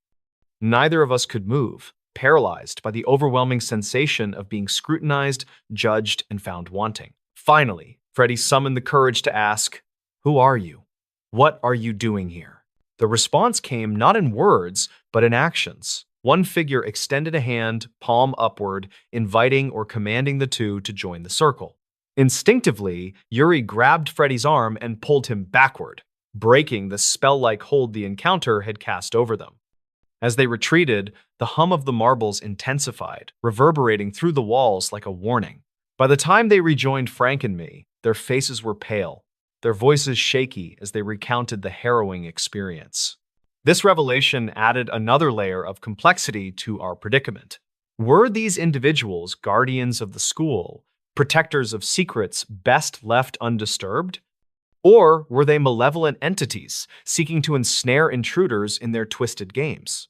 Neither of us could move, paralyzed by the overwhelming sensation of being scrutinized, judged, and found wanting. Finally, Freddie summoned the courage to ask, "Who are you? What are you doing here?" The response came not in words, but in actions. One figure extended a hand, palm upward, inviting or commanding the two to join the circle. Instinctively, Yuri grabbed Freddie's arm and pulled him backward, breaking the spell-like hold the encounter had cast over them. As they retreated, the hum of the marbles intensified, reverberating through the walls like a warning. By the time they rejoined Frank and me, their faces were pale, their voices shaky as they recounted the harrowing experience. This revelation added another layer of complexity to our predicament. Were these individuals guardians of the school, protectors of secrets best left undisturbed? Or were they malevolent entities seeking to ensnare intruders in their twisted games?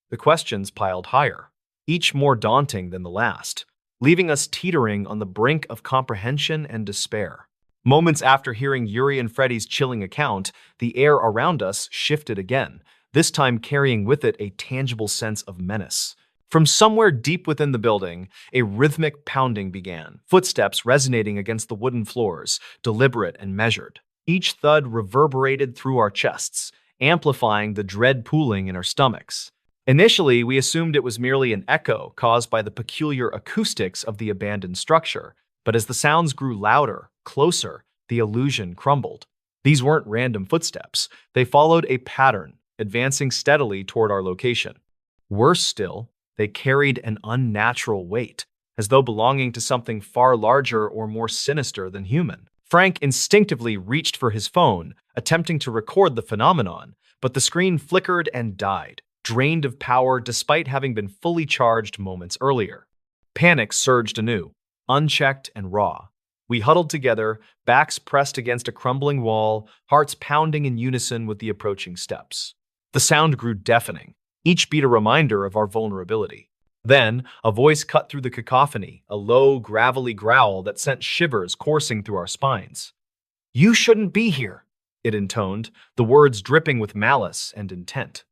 The questions piled higher, each more daunting than the last, leaving us teetering on the brink of comprehension and despair. Moments after hearing Yuri and Freddy's chilling account, the air around us shifted again, this time carrying with it a tangible sense of menace. From somewhere deep within the building, a rhythmic pounding began, footsteps resonating against the wooden floors, deliberate and measured. Each thud reverberated through our chests, amplifying the dread pooling in our stomachs. Initially, we assumed it was merely an echo caused by the peculiar acoustics of the abandoned structure, but as the sounds grew louder, closer, the illusion crumbled. These weren't random footsteps. They followed a pattern, advancing steadily toward our location. Worse still, they carried an unnatural weight, as though belonging to something far larger or more sinister than human. Frank instinctively reached for his phone, attempting to record the phenomenon, but the screen flickered and died, drained of power despite having been fully charged moments earlier. Panic surged anew, unchecked and raw. We huddled together, backs pressed against a crumbling wall, hearts pounding in unison with the approaching steps. The sound grew deafening, each beat a reminder of our vulnerability. Then, a voice cut through the cacophony, a low, gravelly growl that sent shivers coursing through our spines. "You shouldn't be here," it intoned, the words dripping with malice and intent.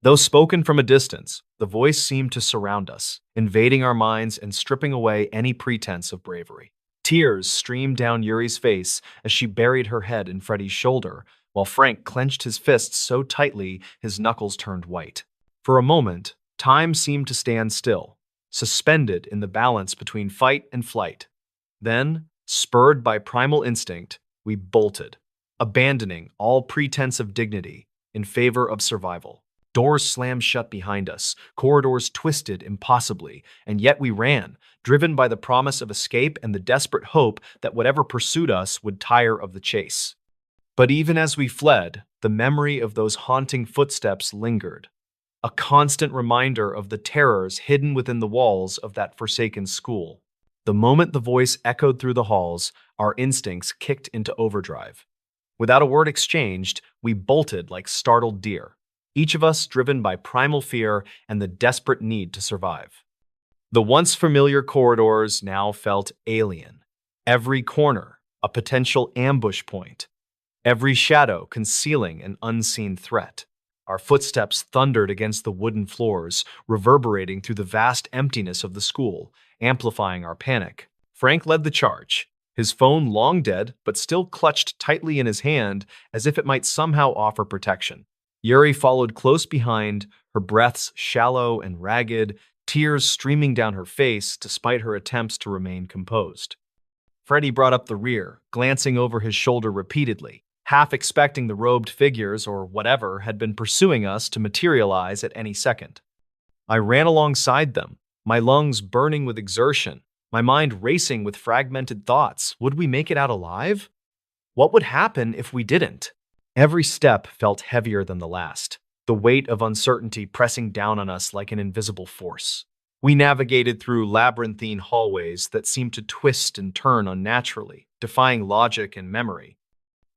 Though spoken from a distance, the voice seemed to surround us, invading our minds and stripping away any pretense of bravery. Tears streamed down Yuri's face as she buried her head in Freddy's shoulder, while Frank clenched his fists so tightly his knuckles turned white. For a moment, time seemed to stand still, suspended in the balance between fight and flight. Then, spurred by primal instinct, we bolted, abandoning all pretense of dignity in favor of survival. Doors slammed shut behind us, corridors twisted impossibly, and yet we ran, driven by the promise of escape and the desperate hope that whatever pursued us would tire of the chase. But even as we fled, the memory of those haunting footsteps lingered, a constant reminder of the terrors hidden within the walls of that forsaken school. The moment the voice echoed through the halls, our instincts kicked into overdrive. Without a word exchanged, we bolted like startled deer, each of us driven by primal fear and the desperate need to survive. The once familiar corridors now felt alien. Every corner, a potential ambush point. Every shadow concealing an unseen threat. Our footsteps thundered against the wooden floors, reverberating through the vast emptiness of the school, amplifying our panic. Frank led the charge, his phone long dead but still clutched tightly in his hand as if it might somehow offer protection. Yuri followed close behind, her breaths shallow and ragged, tears streaming down her face despite her attempts to remain composed. Freddy brought up the rear, glancing over his shoulder repeatedly, half expecting the robed figures or whatever had been pursuing us to materialize at any second. I ran alongside them, my lungs burning with exertion, my mind racing with fragmented thoughts. Would we make it out alive? What would happen if we didn't? Every step felt heavier than the last, the weight of uncertainty pressing down on us like an invisible force. We navigated through labyrinthine hallways that seemed to twist and turn unnaturally, defying logic and memory.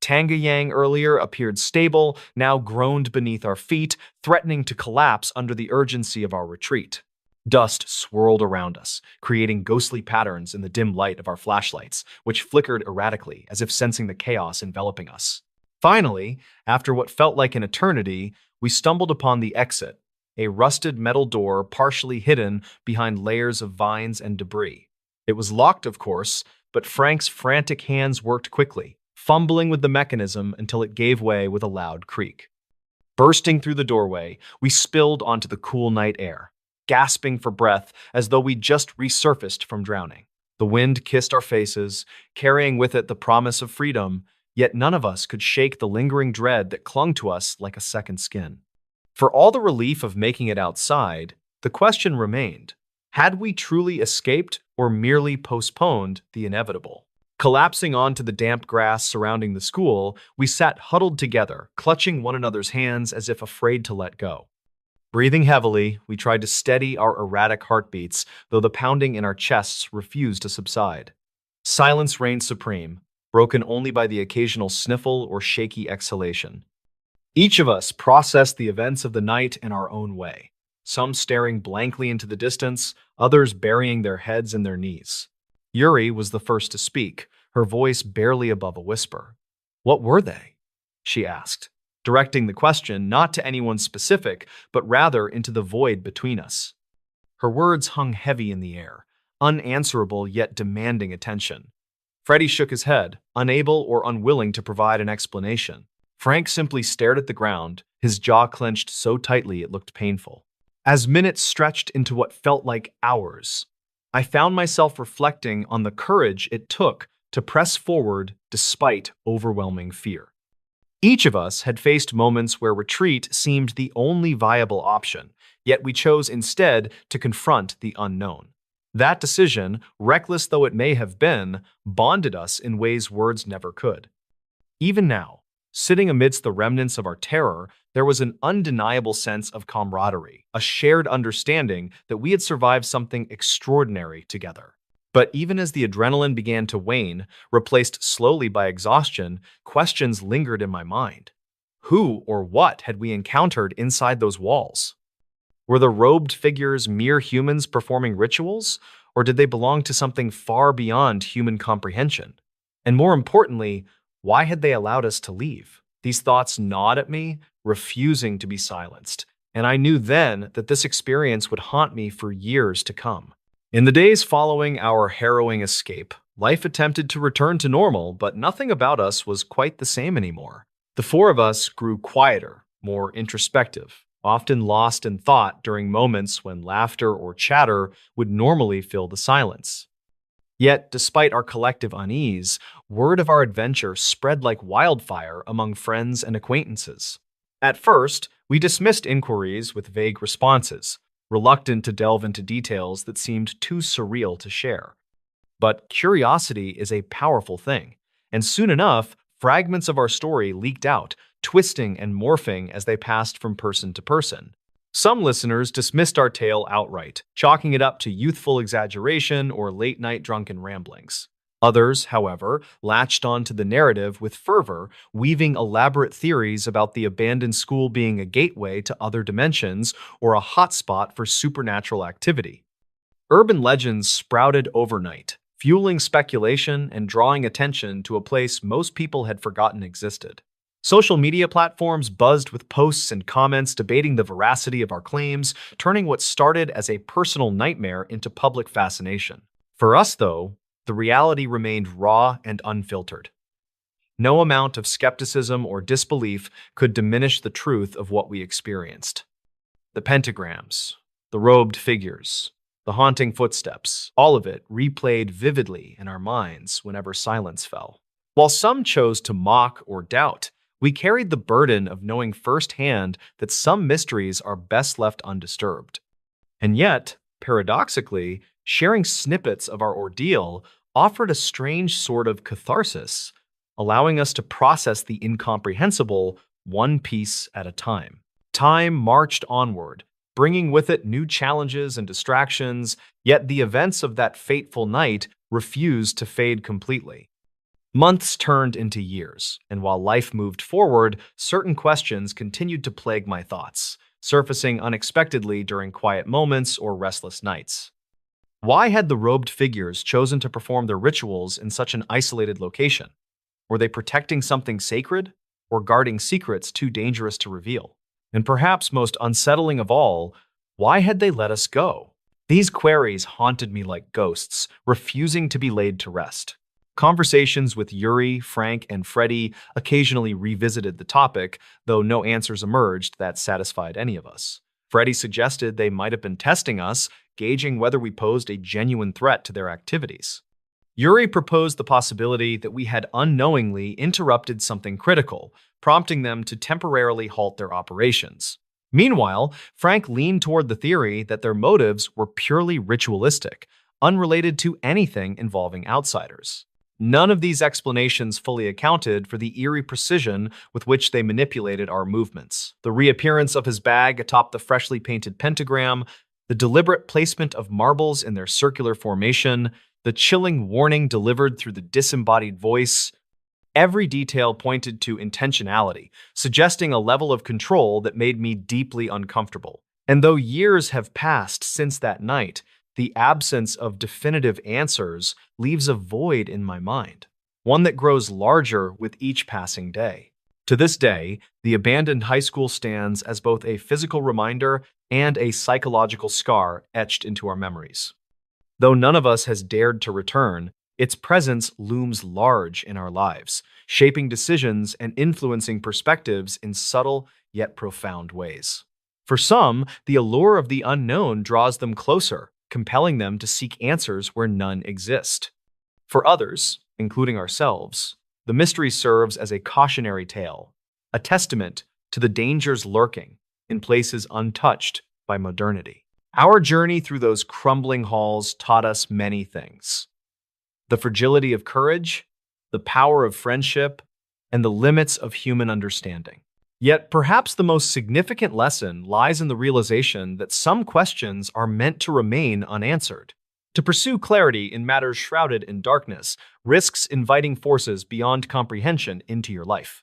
Tangayang earlier appeared stable, now groaned beneath our feet, threatening to collapse under the urgency of our retreat. Dust swirled around us, creating ghostly patterns in the dim light of our flashlights, which flickered erratically as if sensing the chaos enveloping us. Finally, after what felt like an eternity, we stumbled upon the exit, a rusted metal door partially hidden behind layers of vines and debris. It was locked, of course, but Frank's frantic hands worked quickly, fumbling with the mechanism until it gave way with a loud creak. Bursting through the doorway, we spilled onto the cool night air, gasping for breath as though we'd just resurfaced from drowning. The wind kissed our faces, carrying with it the promise of freedom, yet none of us could shake the lingering dread that clung to us like a second skin. For all the relief of making it outside, the question remained, had we truly escaped or merely postponed the inevitable. Collapsing onto the damp grass surrounding the school, we sat huddled together, clutching one another's hands as if afraid to let go. Breathing heavily, we tried to steady our erratic heartbeats, though the pounding in our chests refused to subside. Silence reigned supreme, broken only by the occasional sniffle or shaky exhalation. Each of us processed the events of the night in our own way, some staring blankly into the distance, others burying their heads in their knees. Yuri was the first to speak, her voice barely above a whisper. "What were they?" she asked, directing the question not to anyone specific, but rather into the void between us. Her words hung heavy in the air, unanswerable yet demanding attention. Freddie shook his head, unable or unwilling to provide an explanation. Frank simply stared at the ground, his jaw clenched so tightly it looked painful. As minutes stretched into what felt like hours, I found myself reflecting on the courage it took to press forward despite overwhelming fear. Each of us had faced moments where retreat seemed the only viable option, yet we chose instead to confront the unknown. That decision, reckless though it may have been, bonded us in ways words never could. Even now, sitting amidst the remnants of our terror, there was an undeniable sense of camaraderie, a shared understanding that we had survived something extraordinary together. But even as the adrenaline began to wane, replaced slowly by exhaustion, questions lingered in my mind. Who or what had we encountered inside those walls? Were the robed figures mere humans performing rituals, or did they belong to something far beyond human comprehension? And more importantly, why had they allowed us to leave? These thoughts gnawed at me, refusing to be silenced, and I knew then that this experience would haunt me for years to come. In the days following our harrowing escape, life attempted to return to normal, but nothing about us was quite the same anymore. The four of us grew quieter, more introspective, often lost in thought during moments when laughter or chatter would normally fill the silence. Yet, despite our collective unease, word of our adventure spread like wildfire among friends and acquaintances. At first, we dismissed inquiries with vague responses, reluctant to delve into details that seemed too surreal to share. But curiosity is a powerful thing, and soon enough, fragments of our story leaked out, twisting and morphing as they passed from person to person. Some listeners dismissed our tale outright, chalking it up to youthful exaggeration or late-night drunken ramblings. Others, however, latched onto the narrative with fervor, weaving elaborate theories about the abandoned school being a gateway to other dimensions or a hotspot for supernatural activity. Urban legends sprouted overnight, fueling speculation and drawing attention to a place most people had forgotten existed. Social media platforms buzzed with posts and comments debating the veracity of our claims, turning what started as a personal nightmare into public fascination. For us, though, the reality remained raw and unfiltered. No amount of skepticism or disbelief could diminish the truth of what we experienced. The pentagrams, the robed figures, the haunting footsteps, all of it replayed vividly in our minds whenever silence fell. While some chose to mock or doubt, we carried the burden of knowing firsthand that some mysteries are best left undisturbed. And yet, paradoxically, sharing snippets of our ordeal offered a strange sort of catharsis, allowing us to process the incomprehensible one piece at a time. Time marched onward, bringing with it new challenges and distractions, yet the events of that fateful night refused to fade completely. Months turned into years, and while life moved forward, certain questions continued to plague my thoughts, surfacing unexpectedly during quiet moments or restless nights. Why had the robed figures chosen to perform their rituals in such an isolated location? Were they protecting something sacred, or guarding secrets too dangerous to reveal? And perhaps most unsettling of all, why had they let us go? These queries haunted me like ghosts, refusing to be laid to rest. Conversations with Yuri, Frank, and Freddie occasionally revisited the topic, though no answers emerged that satisfied any of us. Freddie suggested they might have been testing us, gauging whether we posed a genuine threat to their activities. Yuri proposed the possibility that we had unknowingly interrupted something critical, prompting them to temporarily halt their operations. Meanwhile, Frank leaned toward the theory that their motives were purely ritualistic, unrelated to anything involving outsiders. None of these explanations fully accounted for the eerie precision with which they manipulated our movements. The reappearance of his bag atop the freshly painted pentagram, the deliberate placement of marbles in their circular formation, the chilling warning delivered through the disembodied voice. Every detail pointed to intentionality, suggesting a level of control that made me deeply uncomfortable. And though years have passed since that night, the absence of definitive answers leaves a void in my mind, one that grows larger with each passing day. To this day, the abandoned high school stands as both a physical reminder and a psychological scar etched into our memories. Though none of us has dared to return, its presence looms large in our lives, shaping decisions and influencing perspectives in subtle yet profound ways. For some, the allure of the unknown draws them closer, compelling them to seek answers where none exist. For others, including ourselves, the mystery serves as a cautionary tale, a testament to the dangers lurking in places untouched by modernity. Our journey through those crumbling halls taught us many things: the fragility of courage, the power of friendship, and the limits of human understanding. Yet perhaps the most significant lesson lies in the realization that some questions are meant to remain unanswered. To pursue clarity in matters shrouded in darkness risks inviting forces beyond comprehension into your life.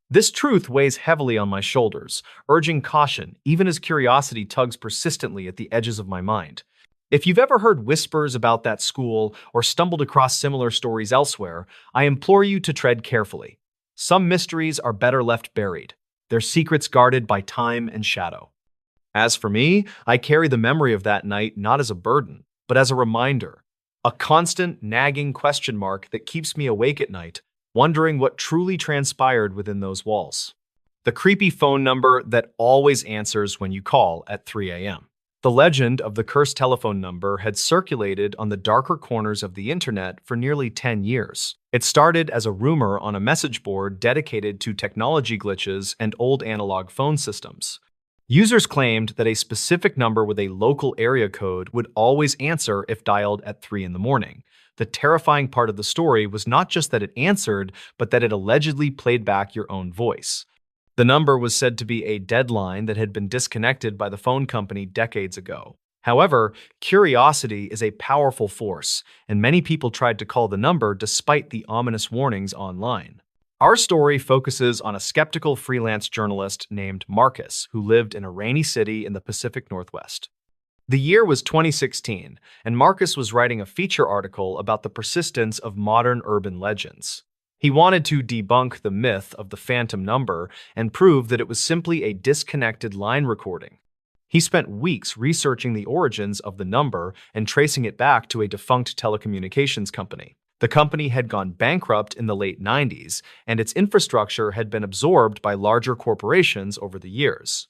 This truth weighs heavily on my shoulders, urging caution even as curiosity tugs persistently at the edges of my mind. If you've ever heard whispers about that school or stumbled across similar stories elsewhere, I implore you to tread carefully. Some mysteries are better left buried, their secrets guarded by time and shadow. As for me, I carry the memory of that night not as a burden, but as a reminder, a constant nagging question mark that keeps me awake at night, wondering what truly transpired within those walls. The creepy phone number that always answers when you call at 3 a.m. The legend of the cursed telephone number had circulated on the darker corners of the internet for nearly 10 years. It started as a rumor on a message board dedicated to technology glitches and old analog phone systems. Users claimed that a specific number with a local area code would always answer if dialed at 3 in the morning. The terrifying part of the story was not just that it answered, but that it allegedly played back your own voice. The number was said to be a deadline that had been disconnected by the phone company decades ago. However, curiosity is a powerful force, and many people tried to call the number despite the ominous warnings online. Our story focuses on a skeptical freelance journalist named Marcus, who lived in a rainy city in the Pacific Northwest. The year was 2016, and Marcus was writing a feature article about the persistence of modern urban legends. He wanted to debunk the myth of the phantom number and prove that it was simply a disconnected line recording. He spent weeks researching the origins of the number and tracing it back to a defunct telecommunications company. The company had gone bankrupt in the late 90s, and its infrastructure had been absorbed by larger corporations over the years.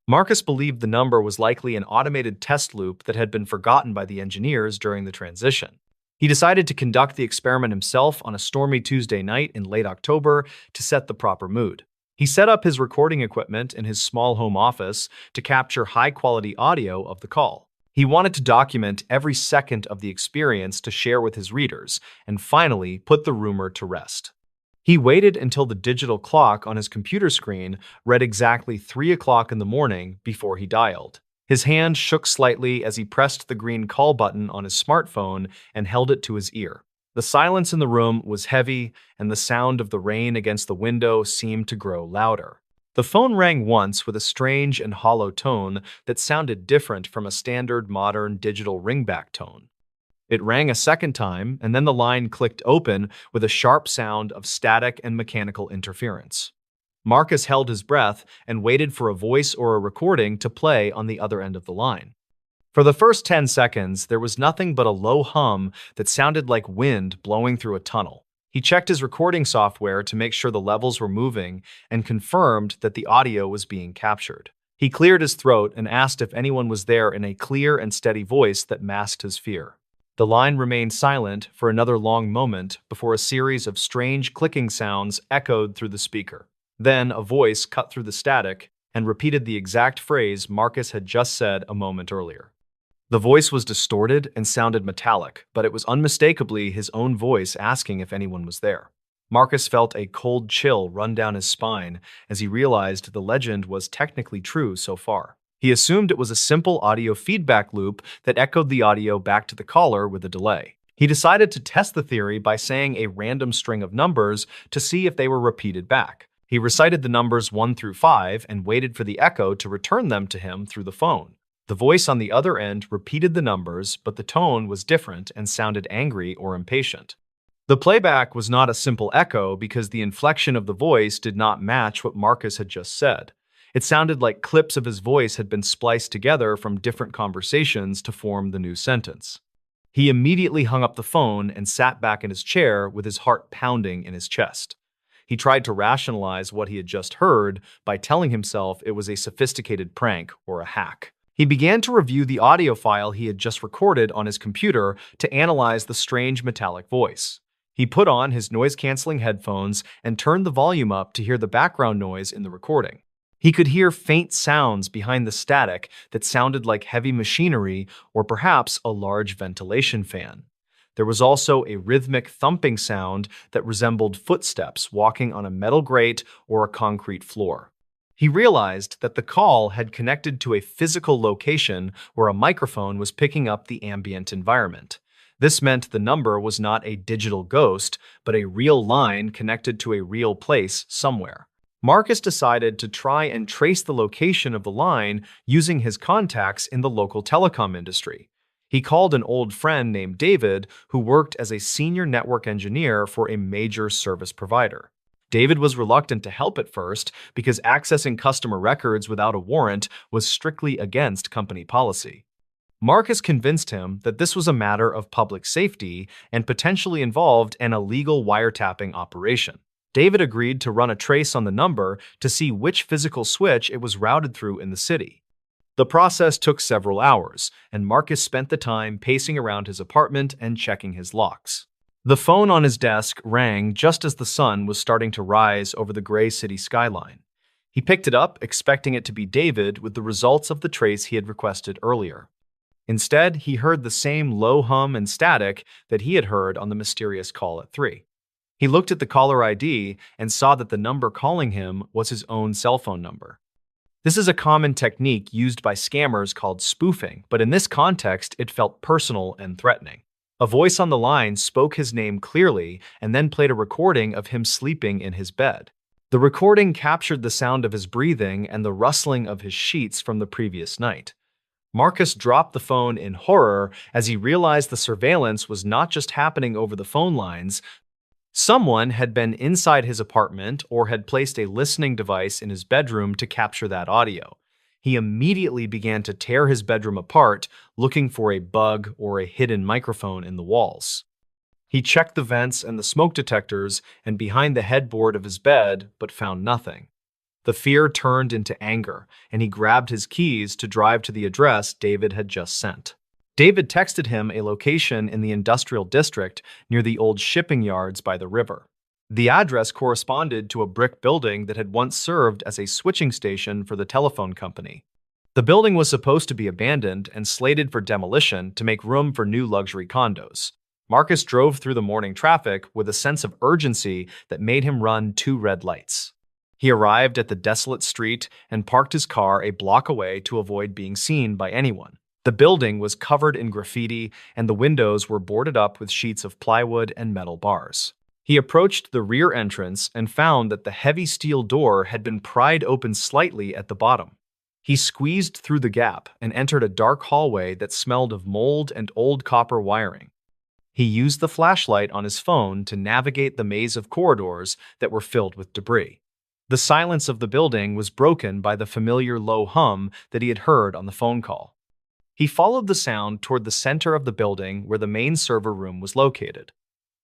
Marcus believed the number was likely an automated test loop that had been forgotten by the engineers during the transition. He decided to conduct the experiment himself on a stormy Tuesday night in late October to set the proper mood. He set up his recording equipment in his small home office to capture high-quality audio of the call. He wanted to document every second of the experience to share with his readers, and finally put the rumor to rest. He waited until the digital clock on his computer screen read exactly 3 o'clock in the morning before he dialed. His hand shook slightly as he pressed the green call button on his smartphone and held it to his ear. The silence in the room was heavy, and the sound of the rain against the window seemed to grow louder. The phone rang once with a strange and hollow tone that sounded different from a standard modern digital ringback tone. It rang a second time, and then the line clicked open with a sharp sound of static and mechanical interference. Marcus held his breath and waited for a voice or a recording to play on the other end of the line. For the first 10 seconds, there was nothing but a low hum that sounded like wind blowing through a tunnel. He checked his recording software to make sure the levels were moving and confirmed that the audio was being captured. He cleared his throat and asked if anyone was there in a clear and steady voice that masked his fear. The line remained silent for another long moment before a series of strange clicking sounds echoed through the speaker. Then a voice cut through the static and repeated the exact phrase Marcus had just said a moment earlier. The voice was distorted and sounded metallic, but it was unmistakably his own voice asking if anyone was there. Marcus felt a cold chill run down his spine as he realized the legend was technically true so far. He assumed it was a simple audio feedback loop that echoed the audio back to the caller with a delay. He decided to test the theory by saying a random string of numbers to see if they were repeated back. He recited the numbers 1 through 5 and waited for the echo to return them to him through the phone. The voice on the other end repeated the numbers, but the tone was different and sounded angry or impatient. The playback was not a simple echo because the inflection of the voice did not match what Marcus had just said. It sounded like clips of his voice had been spliced together from different conversations to form the new sentence. He immediately hung up the phone and sat back in his chair with his heart pounding in his chest. He tried to rationalize what he had just heard by telling himself it was a sophisticated prank or a hack. He began to review the audio file he had just recorded on his computer to analyze the strange metallic voice. He put on his noise-canceling headphones and turned the volume up to hear the background noise in the recording. He could hear faint sounds behind the static that sounded like heavy machinery or perhaps a large ventilation fan. There was also a rhythmic thumping sound that resembled footsteps walking on a metal grate or a concrete floor. He realized that the call had connected to a physical location where a microphone was picking up the ambient environment. This meant the number was not a digital ghost, but a real line connected to a real place somewhere. Marcus decided to try and trace the location of the line using his contacts in the local telecom industry. He called an old friend named David who worked as a senior network engineer for a major service provider. David was reluctant to help at first because accessing customer records without a warrant was strictly against company policy. Marcus convinced him that this was a matter of public safety and potentially involved an illegal wiretapping operation. David agreed to run a trace on the number to see which physical switch it was routed through in the city. The process took several hours, and Marcus spent the time pacing around his apartment and checking his locks. The phone on his desk rang just as the sun was starting to rise over the gray city skyline. He picked it up, expecting it to be David with the results of the trace he had requested earlier. Instead, he heard the same low hum and static that he had heard on the mysterious call at 3. He looked at the caller ID and saw that the number calling him was his own cell phone number. This is a common technique used by scammers called spoofing, but in this context, it felt personal and threatening. A voice on the line spoke his name clearly and then played a recording of him sleeping in his bed. The recording captured the sound of his breathing and the rustling of his sheets from the previous night. Marcus dropped the phone in horror as he realized the surveillance was not just happening over the phone lines. Someone had been inside his apartment or had placed a listening device in his bedroom to capture that audio. He immediately began to tear his bedroom apart, looking for a bug or a hidden microphone in the walls. He checked the vents and the smoke detectors and behind the headboard of his bed, but found nothing. The fear turned into anger, and he grabbed his keys to drive to the address David had just sent. David texted him a location in the industrial district near the old shipping yards by the river. The address corresponded to a brick building that had once served as a switching station for the telephone company. The building was supposed to be abandoned and slated for demolition to make room for new luxury condos. Marcus drove through the morning traffic with a sense of urgency that made him run 2 red lights. He arrived at the desolate street and parked his car a block away to avoid being seen by anyone. The building was covered in graffiti, and the windows were boarded up with sheets of plywood and metal bars. He approached the rear entrance and found that the heavy steel door had been pried open slightly at the bottom. He squeezed through the gap and entered a dark hallway that smelled of mold and old copper wiring. He used the flashlight on his phone to navigate the maze of corridors that were filled with debris. The silence of the building was broken by the familiar low hum that he had heard on the phone call. He followed the sound toward the center of the building where the main server room was located.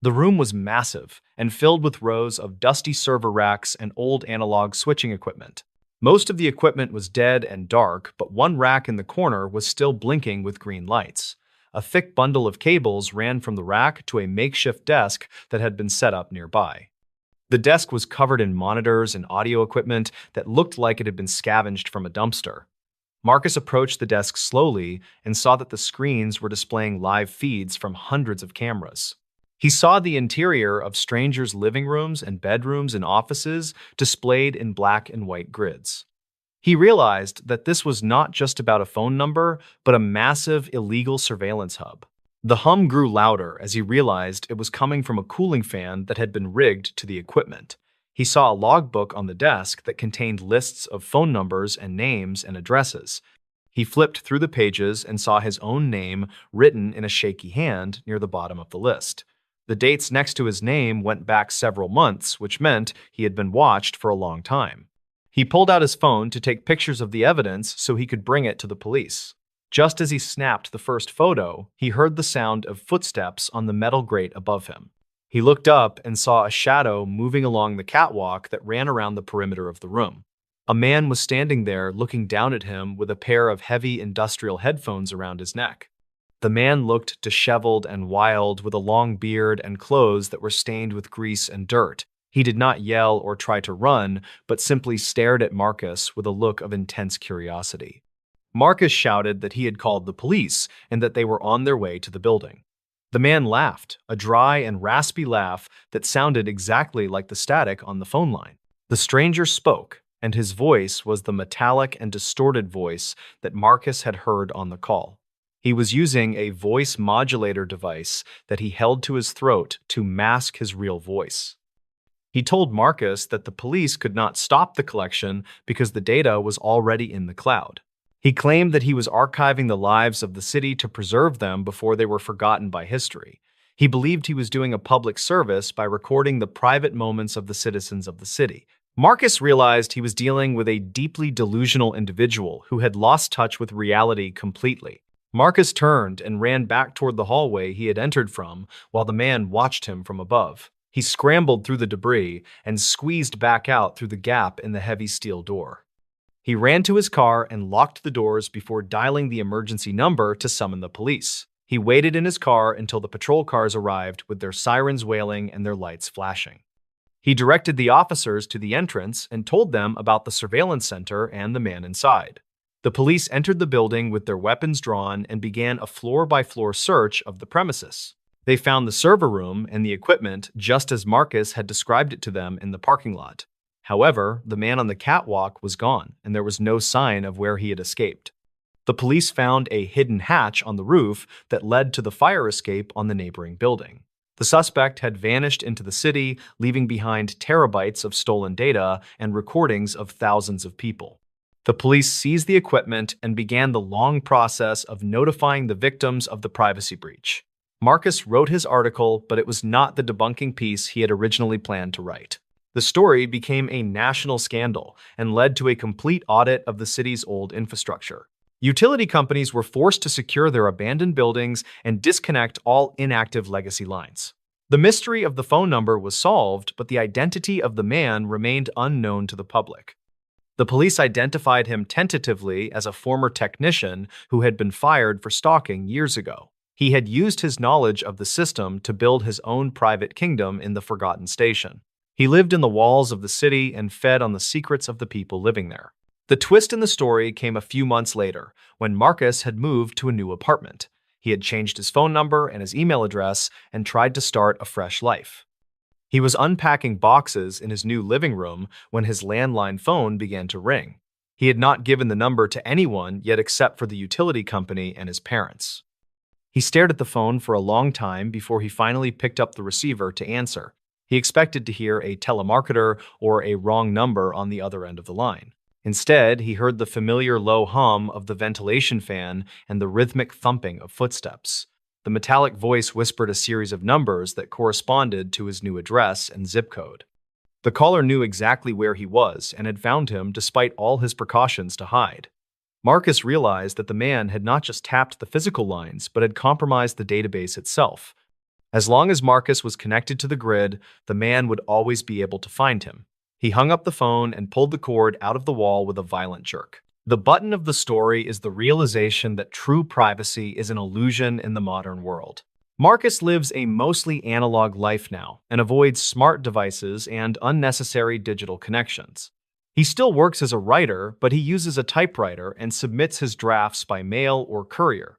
The room was massive and filled with rows of dusty server racks and old analog switching equipment. Most of the equipment was dead and dark, but one rack in the corner was still blinking with green lights. A thick bundle of cables ran from the rack to a makeshift desk that had been set up nearby. The desk was covered in monitors and audio equipment that looked like it had been scavenged from a dumpster. Marcus approached the desk slowly and saw that the screens were displaying live feeds from hundreds of cameras. He saw the interior of strangers' living rooms and bedrooms and offices displayed in black and white grids. He realized that this was not just about a phone number, but a massive illegal surveillance hub. The hum grew louder as he realized it was coming from a cooling fan that had been rigged to the equipment. He saw a logbook on the desk that contained lists of phone numbers and names and addresses. He flipped through the pages and saw his own name written in a shaky hand near the bottom of the list. The dates next to his name went back several months, which meant he had been watched for a long time. He pulled out his phone to take pictures of the evidence so he could bring it to the police. Just as he snapped the first photo, he heard the sound of footsteps on the metal grate above him. He looked up and saw a shadow moving along the catwalk that ran around the perimeter of the room. A man was standing there looking down at him with a pair of heavy industrial headphones around his neck. The man looked disheveled and wild with a long beard and clothes that were stained with grease and dirt. He did not yell or try to run, but simply stared at Marcus with a look of intense curiosity. Marcus shouted that he had called the police and that they were on their way to the building. The man laughed, a dry and raspy laugh that sounded exactly like the static on the phone line. The stranger spoke, and his voice was the metallic and distorted voice that Marcus had heard on the call. He was using a voice modulator device that he held to his throat to mask his real voice. He told Marcus that the police could not stop the collection because the data was already in the cloud. He claimed that he was archiving the lives of the city to preserve them before they were forgotten by history. He believed he was doing a public service by recording the private moments of the citizens of the city. Marcus realized he was dealing with a deeply delusional individual who had lost touch with reality completely. Marcus turned and ran back toward the hallway he had entered from, while the man watched him from above. He scrambled through the debris and squeezed back out through the gap in the heavy steel door. He ran to his car and locked the doors before dialing the emergency number to summon the police. He waited in his car until the patrol cars arrived with their sirens wailing and their lights flashing. He directed the officers to the entrance and told them about the surveillance center and the man inside. The police entered the building with their weapons drawn and began a floor-by-floor search of the premises. They found the server room and the equipment just as Marcus had described it to them in the parking lot. However, the man on the catwalk was gone, and there was no sign of where he had escaped. The police found a hidden hatch on the roof that led to the fire escape on the neighboring building. The suspect had vanished into the city, leaving behind terabytes of stolen data and recordings of thousands of people. The police seized the equipment and began the long process of notifying the victims of the privacy breach. Marcus wrote his article, but it was not the debunking piece he had originally planned to write. The story became a national scandal and led to a complete audit of the city's old infrastructure. Utility companies were forced to secure their abandoned buildings and disconnect all inactive legacy lines. The mystery of the phone number was solved, but the identity of the man remained unknown to the public. The police identified him tentatively as a former technician who had been fired for stalking years ago. He had used his knowledge of the system to build his own private kingdom in the forgotten station. He lived in the walls of the city and fed on the secrets of the people living there. The twist in the story came a few months later, when Marcus had moved to a new apartment. He had changed his phone number and his email address and tried to start a fresh life. He was unpacking boxes in his new living room when his landline phone began to ring. He had not given the number to anyone yet except for the utility company and his parents. He stared at the phone for a long time before he finally picked up the receiver to answer. He expected to hear a telemarketer or a wrong number on the other end of the line. Instead, he heard the familiar low hum of the ventilation fan and the rhythmic thumping of footsteps. The metallic voice whispered a series of numbers that corresponded to his new address and zip code. The caller knew exactly where he was and had found him despite all his precautions to hide. Marcus realized that the man had not just tapped the physical lines, but had compromised the database itself. As long as Marcus was connected to the grid, the man would always be able to find him. He hung up the phone and pulled the cord out of the wall with a violent jerk. The button of the story is the realization that true privacy is an illusion in the modern world. Marcus lives a mostly analog life now and avoids smart devices and unnecessary digital connections. He still works as a writer, but he uses a typewriter and submits his drafts by mail or courier.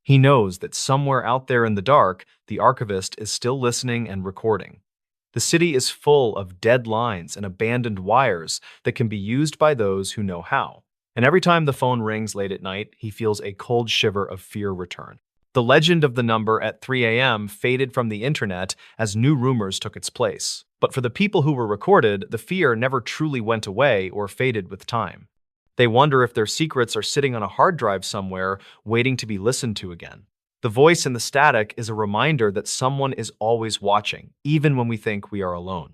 He knows that somewhere out there in the dark, the archivist is still listening and recording. The city is full of dead lines and abandoned wires that can be used by those who know how. And every time the phone rings late at night, he feels a cold shiver of fear return. The legend of the number at 3 a.m. faded from the internet as new rumors took its place. But for the people who were recorded, the fear never truly went away or faded with time. They wonder if their secrets are sitting on a hard drive somewhere, waiting to be listened to again. The voice in the static is a reminder that someone is always watching, even when we think we are alone.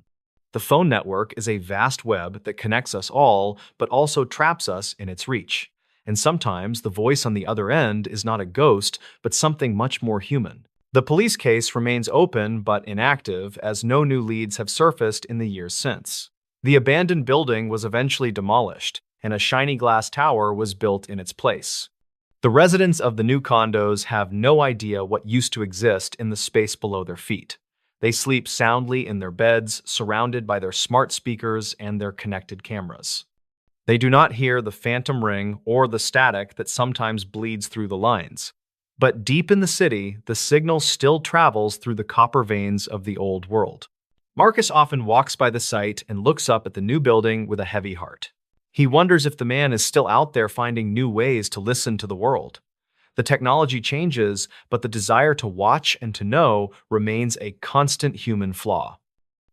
The phone network is a vast web that connects us all, but also traps us in its reach. And sometimes the voice on the other end is not a ghost, but something much more human. The police case remains open but inactive, as no new leads have surfaced in the years since. The abandoned building was eventually demolished, and a shiny glass tower was built in its place. The residents of the new condos have no idea what used to exist in the space below their feet. They sleep soundly in their beds, surrounded by their smart speakers and their connected cameras. They do not hear the phantom ring or the static that sometimes bleeds through the lines. But deep in the city, the signal still travels through the copper veins of the old world. Marcus often walks by the site and looks up at the new building with a heavy heart. He wonders if the man is still out there finding new ways to listen to the world. The technology changes, but the desire to watch and to know remains a constant human flaw.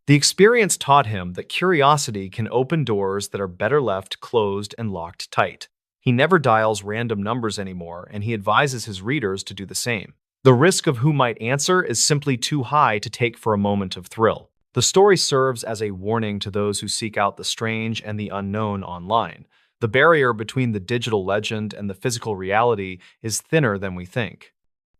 The experience taught him that curiosity can open doors that are better left closed and locked tight. He never dials random numbers anymore, and he advises his readers to do the same. The risk of who might answer is simply too high to take for a moment of thrill. The story serves as a warning to those who seek out the strange and the unknown online. The barrier between the digital legend and the physical reality is thinner than we think.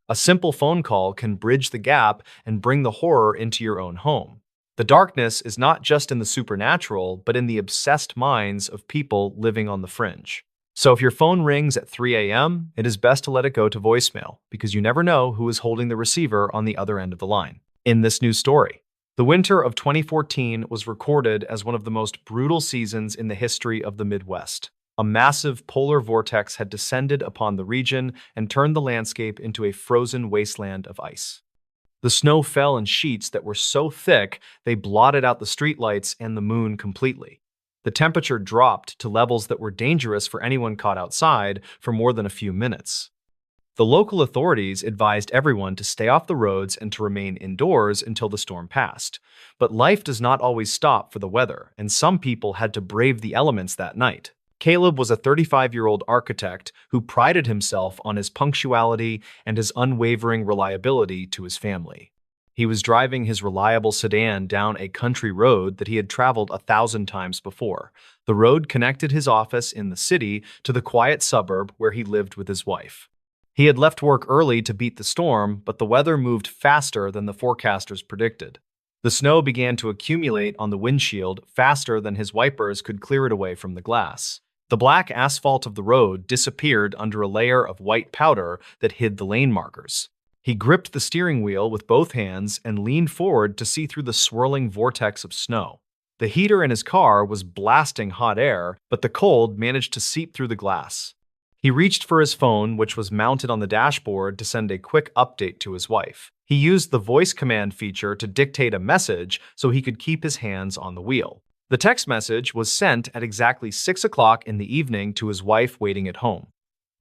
A simple phone call can bridge the gap and bring the horror into your own home. The darkness is not just in the supernatural, but in the obsessed minds of people living on the fringe. So if your phone rings at 3 a.m., it is best to let it go to voicemail, because you never know who is holding the receiver on the other end of the line. In this new story, the winter of 2014 was recorded as one of the most brutal seasons in the history of the Midwest. A massive polar vortex had descended upon the region and turned the landscape into a frozen wasteland of ice. The snow fell in sheets that were so thick they blotted out the streetlights and the moon completely. The temperature dropped to levels that were dangerous for anyone caught outside for more than a few minutes. The local authorities advised everyone to stay off the roads and to remain indoors until the storm passed. But life does not always stop for the weather, and some people had to brave the elements that night. Caleb was a 35-year-old architect who prided himself on his punctuality and his unwavering reliability to his family. He was driving his reliable sedan down a country road that he had traveled 1,000 times before. The road connected his office in the city to the quiet suburb where he lived with his wife. He had left work early to beat the storm, but the weather moved faster than the forecasters predicted. The snow began to accumulate on the windshield faster than his wipers could clear it away from the glass. The black asphalt of the road disappeared under a layer of white powder that hid the lane markers. He gripped the steering wheel with both hands and leaned forward to see through the swirling vortex of snow. The heater in his car was blasting hot air, but the cold managed to seep through the glass. He reached for his phone, which was mounted on the dashboard, to send a quick update to his wife. He used the voice command feature to dictate a message so he could keep his hands on the wheel. The text message was sent at exactly 6 o'clock in the evening to his wife waiting at home.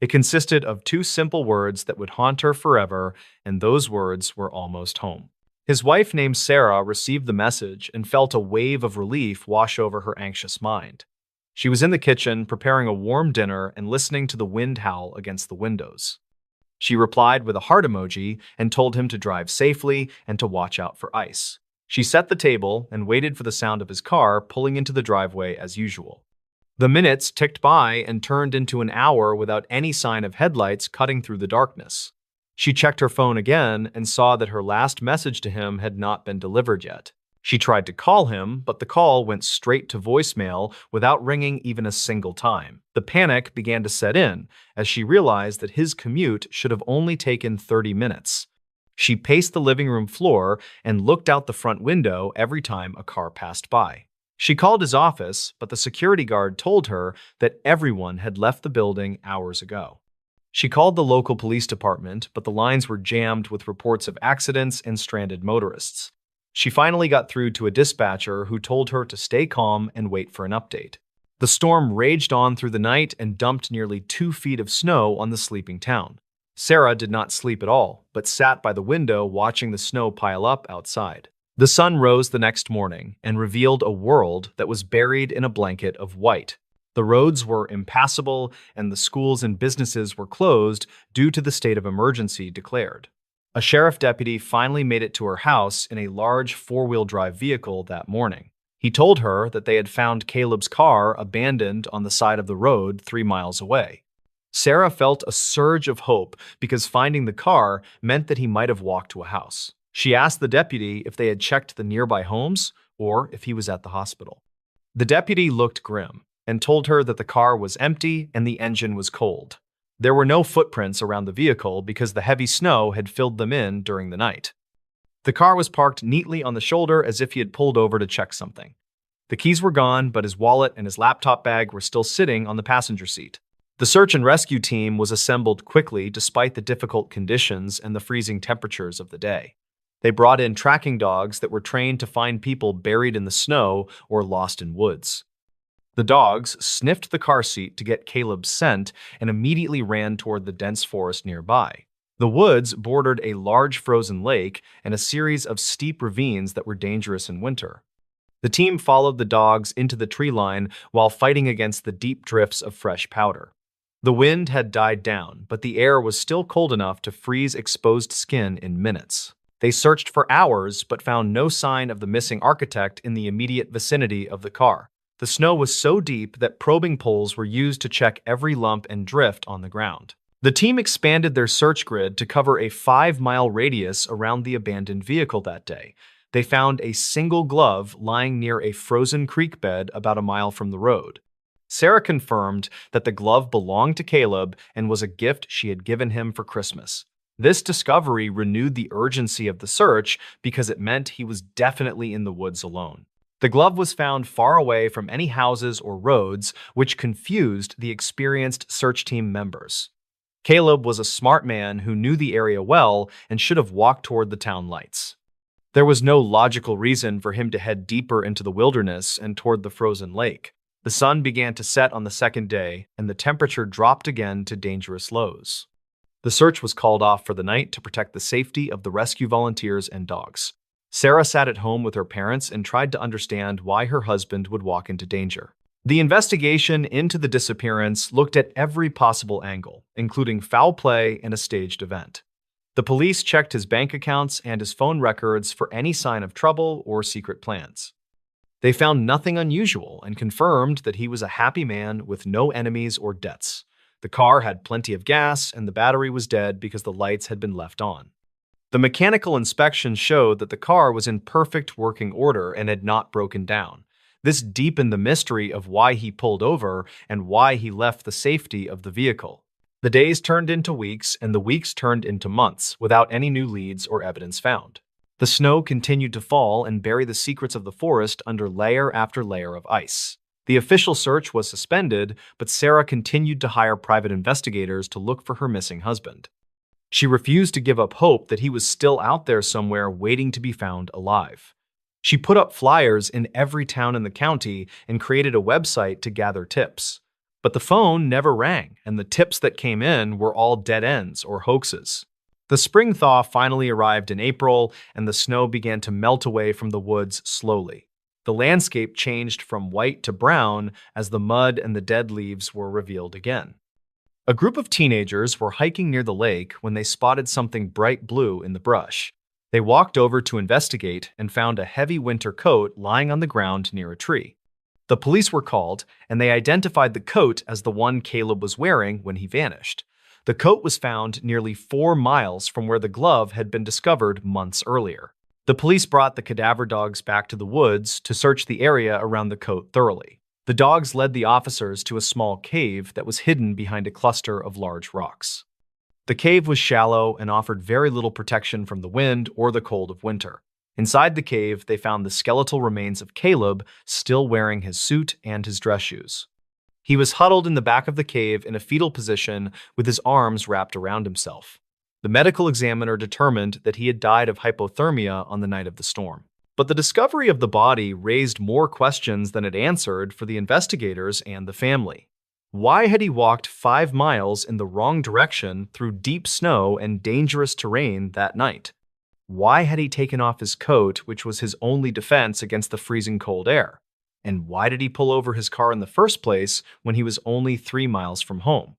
It consisted of 2 simple words that would haunt her forever, and those words were almost home. His wife, named Sarah, received the message and felt a wave of relief wash over her anxious mind. She was in the kitchen preparing a warm dinner and listening to the wind howl against the windows. She replied with a heart emoji and told him to drive safely and to watch out for ice. She set the table and waited for the sound of his car pulling into the driveway as usual. The minutes ticked by and turned into an hour without any sign of headlights cutting through the darkness. She checked her phone again and saw that her last message to him had not been delivered yet. She tried to call him, but the call went straight to voicemail without ringing even a single time. The panic began to set in as she realized that his commute should have only taken 30 minutes. She paced the living room floor and looked out the front window every time a car passed by. She called his office, but the security guard told her that everyone had left the building hours ago. She called the local police department, but the lines were jammed with reports of accidents and stranded motorists. She finally got through to a dispatcher who told her to stay calm and wait for an update. The storm raged on through the night and dumped nearly 2 feet of snow on the sleeping town. Sarah did not sleep at all, but sat by the window watching the snow pile up outside. The sun rose the next morning and revealed a world that was buried in a blanket of white. The roads were impassable and the schools and businesses were closed due to the state of emergency declared. A sheriff deputy finally made it to her house in a large four-wheel drive vehicle that morning. He told her that they had found Caleb's car abandoned on the side of the road 3 miles away. Sarah felt a surge of hope because finding the car meant that he might have walked to a house. She asked the deputy if they had checked the nearby homes or if he was at the hospital. The deputy looked grim and told her that the car was empty and the engine was cold. There were no footprints around the vehicle because the heavy snow had filled them in during the night. The car was parked neatly on the shoulder as if he had pulled over to check something. The keys were gone, but his wallet and his laptop bag were still sitting on the passenger seat. The search and rescue team was assembled quickly despite the difficult conditions and the freezing temperatures of the day. They brought in tracking dogs that were trained to find people buried in the snow or lost in woods. The dogs sniffed the car seat to get Caleb's scent and immediately ran toward the dense forest nearby. The woods bordered a large frozen lake and a series of steep ravines that were dangerous in winter. The team followed the dogs into the tree line while fighting against the deep drifts of fresh powder. The wind had died down, but the air was still cold enough to freeze exposed skin in minutes. They searched for hours but found no sign of the missing architect in the immediate vicinity of the car. The snow was so deep that probing poles were used to check every lump and drift on the ground. The team expanded their search grid to cover a 5-mile radius around the abandoned vehicle that day. They found a single glove lying near a frozen creek bed about a mile from the road. Sarah confirmed that the glove belonged to Caleb and was a gift she had given him for Christmas. This discovery renewed the urgency of the search because it meant he was definitely in the woods alone. The glove was found far away from any houses or roads, which confused the experienced search team members. Caleb was a smart man who knew the area well and should have walked toward the town lights. There was no logical reason for him to head deeper into the wilderness and toward the frozen lake. The sun began to set on the second day, and the temperature dropped again to dangerous lows. The search was called off for the night to protect the safety of the rescue volunteers and dogs. Sarah sat at home with her parents and tried to understand why her husband would walk into danger. The investigation into the disappearance looked at every possible angle, including foul play and a staged event. The police checked his bank accounts and his phone records for any sign of trouble or secret plans. They found nothing unusual and confirmed that he was a happy man with no enemies or debts. The car had plenty of gas and the battery was dead because the lights had been left on. The mechanical inspection showed that the car was in perfect working order and had not broken down. This deepened the mystery of why he pulled over and why he left the safety of the vehicle. The days turned into weeks and the weeks turned into months without any new leads or evidence found. The snow continued to fall and bury the secrets of the forest under layer after layer of ice. The official search was suspended, but Sarah continued to hire private investigators to look for her missing husband. She refused to give up hope that he was still out there somewhere waiting to be found alive. She put up flyers in every town in the county and created a website to gather tips. But the phone never rang, and the tips that came in were all dead ends or hoaxes. The spring thaw finally arrived in April, and the snow began to melt away from the woods slowly. The landscape changed from white to brown as the mud and the dead leaves were revealed again. A group of teenagers were hiking near the lake when they spotted something bright blue in the brush. They walked over to investigate and found a heavy winter coat lying on the ground near a tree. The police were called, and they identified the coat as the one Caleb was wearing when he vanished. The coat was found nearly 4 miles from where the glove had been discovered months earlier. The police brought the cadaver dogs back to the woods to search the area around the coat thoroughly. The dogs led the officers to a small cave that was hidden behind a cluster of large rocks. The cave was shallow and offered very little protection from the wind or the cold of winter. Inside the cave, they found the skeletal remains of Caleb still wearing his suit and his dress shoes. He was huddled in the back of the cave in a fetal position with his arms wrapped around himself. The medical examiner determined that he had died of hypothermia on the night of the storm. But the discovery of the body raised more questions than it answered for the investigators and the family. Why had he walked 5 miles in the wrong direction through deep snow and dangerous terrain that night? Why had he taken off his coat, which was his only defense against the freezing cold air? And why did he pull over his car in the first place when he was only 3 miles from home?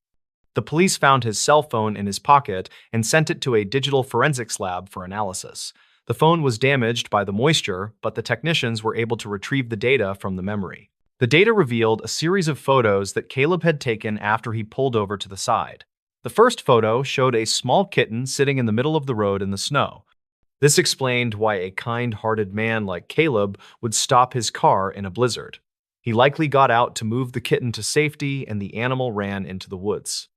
The police found his cell phone in his pocket and sent it to a digital forensics lab for analysis. The phone was damaged by the moisture, but the technicians were able to retrieve the data from the memory. The data revealed a series of photos that Caleb had taken after he pulled over to the side. The first photo showed a small kitten sitting in the middle of the road in the snow. This explained why a kind-hearted man like Caleb would stop his car in a blizzard. He likely got out to move the kitten to safety, and the animal ran into the woods.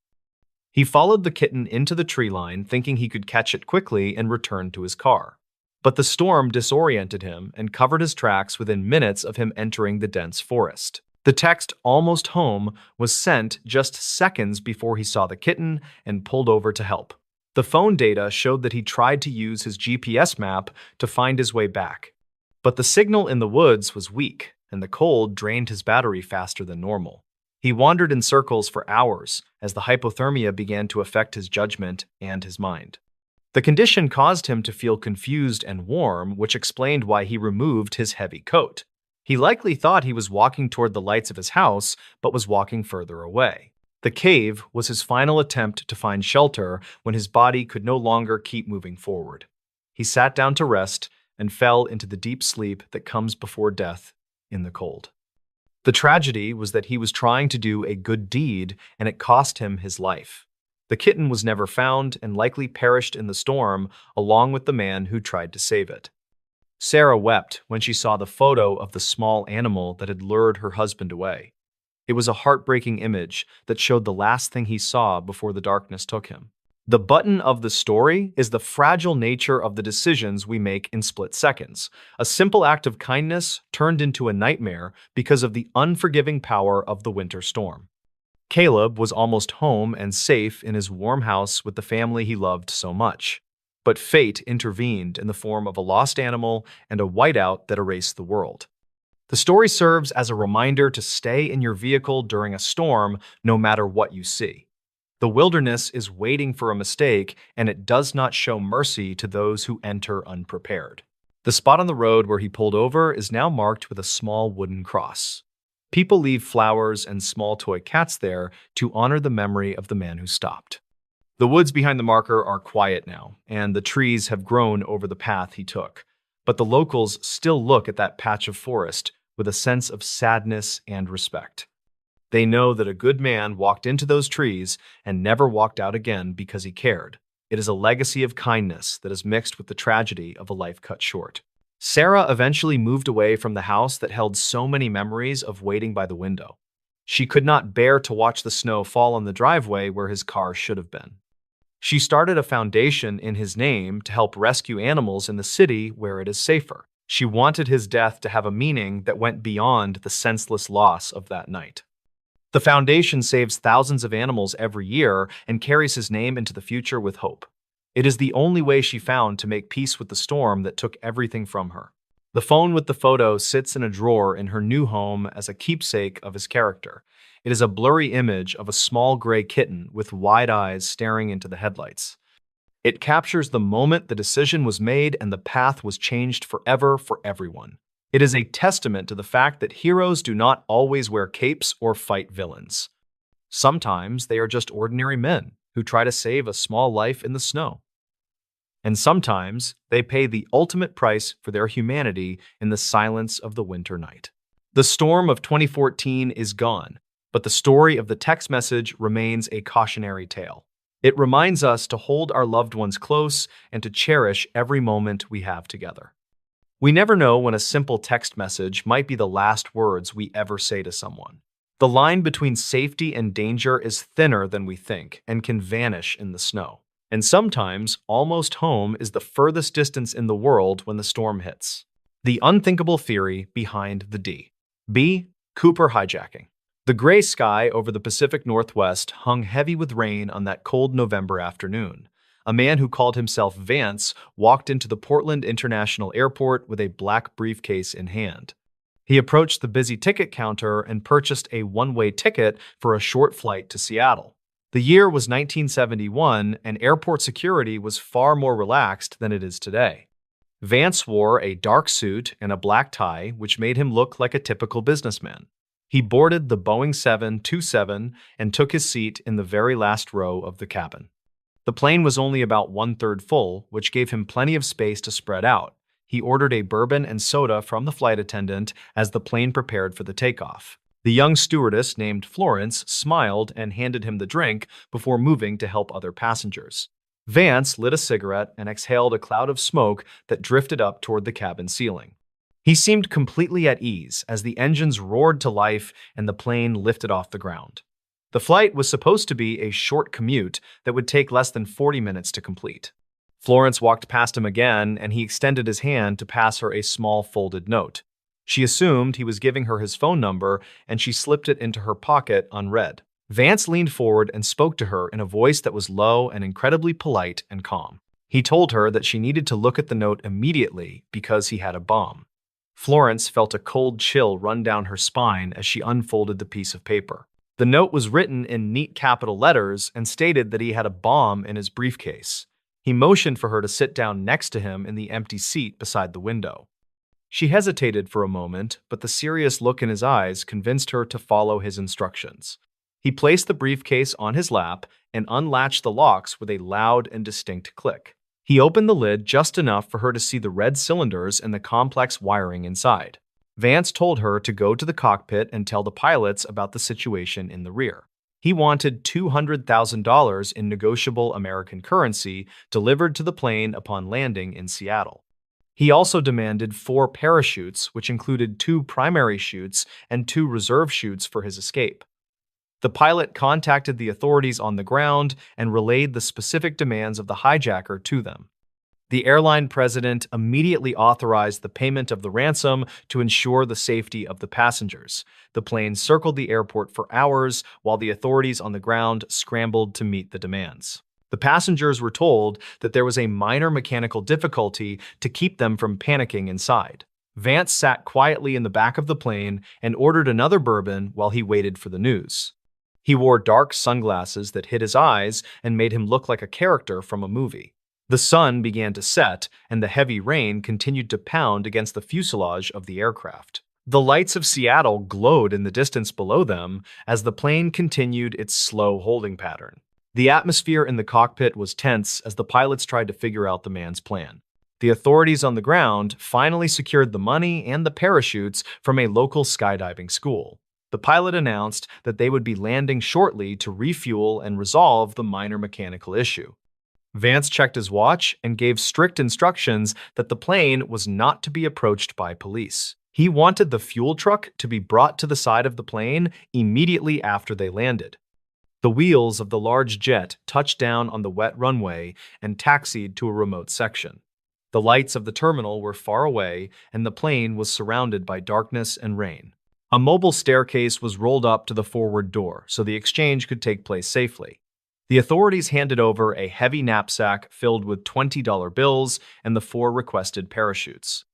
He followed the kitten into the tree line, thinking he could catch it quickly and return to his car. But the storm disoriented him and covered his tracks within minutes of him entering the dense forest. The text "almost home" was sent just seconds before he saw the kitten and pulled over to help. The phone data showed that he tried to use his GPS map to find his way back. But the signal in the woods was weak, and the cold drained his battery faster than normal. He wandered in circles for hours as the hypothermia began to affect his judgment and his mind. The condition caused him to feel confused and warm, which explained why he removed his heavy coat. He likely thought he was walking toward the lights of his house, but was walking further away. The cave was his final attempt to find shelter when his body could no longer keep moving forward. He sat down to rest and fell into the deep sleep that comes before death in the cold. The tragedy was that he was trying to do a good deed, and it cost him his life. The kitten was never found and likely perished in the storm along with the man who tried to save it. Sarah wept when she saw the photo of the small animal that had lured her husband away. It was a heartbreaking image that showed the last thing he saw before the darkness took him. The button of the story is the fragile nature of the decisions we make in split seconds. A simple act of kindness turned into a nightmare because of the unforgiving power of the winter storm. Caleb was almost home and safe in his warm house with the family he loved so much. But fate intervened in the form of a lost animal and a whiteout that erased the world. The story serves as a reminder to stay in your vehicle during a storm, no matter what you see. The wilderness is waiting for a mistake, and it does not show mercy to those who enter unprepared. The spot on the road where he pulled over is now marked with a small wooden cross. People leave flowers and small toy cats there to honor the memory of the man who stopped. The woods behind the marker are quiet now, and the trees have grown over the path he took. But the locals still look at that patch of forest with a sense of sadness and respect. They know that a good man walked into those trees and never walked out again because he cared. It is a legacy of kindness that is mixed with the tragedy of a life cut short. Sarah eventually moved away from the house that held so many memories of waiting by the window. She could not bear to watch the snow fall on the driveway where his car should have been. She started a foundation in his name to help rescue animals in the city where it is safer. She wanted his death to have a meaning that went beyond the senseless loss of that night. The foundation saves thousands of animals every year and carries his name into the future with hope. It is the only way she found to make peace with the storm that took everything from her. The phone with the photo sits in a drawer in her new home as a keepsake of his character. It is a blurry image of a small gray kitten with wide eyes staring into the headlights. It captures the moment the decision was made and the path was changed forever for everyone. It is a testament to the fact that heroes do not always wear capes or fight villains. Sometimes they are just ordinary men who try to save a small life in the snow. And sometimes they pay the ultimate price for their humanity in the silence of the winter night. The storm of 2014 is gone, but the story of the text message remains a cautionary tale. It reminds us to hold our loved ones close and to cherish every moment we have together. We never know when a simple text message might be the last words we ever say to someone. The line between safety and danger is thinner than we think and can vanish in the snow. And sometimes, almost home is the furthest distance in the world when the storm hits. The unthinkable theory behind the D. B. Cooper hijacking. The gray sky over the Pacific Northwest hung heavy with rain on that cold November afternoon. A man who called himself Vance walked into the Portland International Airport with a black briefcase in hand. He approached the busy ticket counter and purchased a one-way ticket for a short flight to Seattle. The year was 1971, and airport security was far more relaxed than it is today. Vance wore a dark suit and a black tie, which made him look like a typical businessman. He boarded the Boeing 727 and took his seat in the very last row of the cabin. The plane was only about one-third full, which gave him plenty of space to spread out. He ordered a bourbon and soda from the flight attendant as the plane prepared for the takeoff. The young stewardess named Florence smiled and handed him the drink before moving to help other passengers. Vance lit a cigarette and exhaled a cloud of smoke that drifted up toward the cabin ceiling. He seemed completely at ease as the engines roared to life and the plane lifted off the ground. The flight was supposed to be a short commute that would take less than 40 minutes to complete. Florence walked past him again, and he extended his hand to pass her a small folded note. She assumed he was giving her his phone number, and she slipped it into her pocket unread. Vance leaned forward and spoke to her in a voice that was low and incredibly polite and calm. He told her that she needed to look at the note immediately because he had a bomb. Florence felt a cold chill run down her spine as she unfolded the piece of paper. The note was written in neat capital letters and stated that he had a bomb in his briefcase. He motioned for her to sit down next to him in the empty seat beside the window. She hesitated for a moment, but the serious look in his eyes convinced her to follow his instructions. He placed the briefcase on his lap and unlatched the locks with a loud and distinct click. He opened the lid just enough for her to see the red cylinders and the complex wiring inside. Vance told her to go to the cockpit and tell the pilots about the situation in the rear. He wanted $200,000 in negotiable American currency delivered to the plane upon landing in Seattle. He also demanded 4 parachutes, which included 2 primary chutes and 2 reserve chutes for his escape. The pilot contacted the authorities on the ground and relayed the specific demands of the hijacker to them. The airline president immediately authorized the payment of the ransom to ensure the safety of the passengers. The plane circled the airport for hours while the authorities on the ground scrambled to meet the demands. The passengers were told that there was a minor mechanical difficulty to keep them from panicking inside. Vance sat quietly in the back of the plane and ordered another bourbon while he waited for the news. He wore dark sunglasses that hid his eyes and made him look like a character from a movie. The sun began to set, and the heavy rain continued to pound against the fuselage of the aircraft. The lights of Seattle glowed in the distance below them as the plane continued its slow holding pattern. The atmosphere in the cockpit was tense as the pilots tried to figure out the man's plan. The authorities on the ground finally secured the money and the parachutes from a local skydiving school. The pilot announced that they would be landing shortly to refuel and resolve the minor mechanical issue. Vance checked his watch and gave strict instructions that the plane was not to be approached by police. He wanted the fuel truck to be brought to the side of the plane immediately after they landed. The wheels of the large jet touched down on the wet runway and taxied to a remote section. The lights of the terminal were far away, and the plane was surrounded by darkness and rain. A mobile staircase was rolled up to the forward door so the exchange could take place safely. The authorities handed over a heavy knapsack filled with $20 bills and the 4 requested parachutes.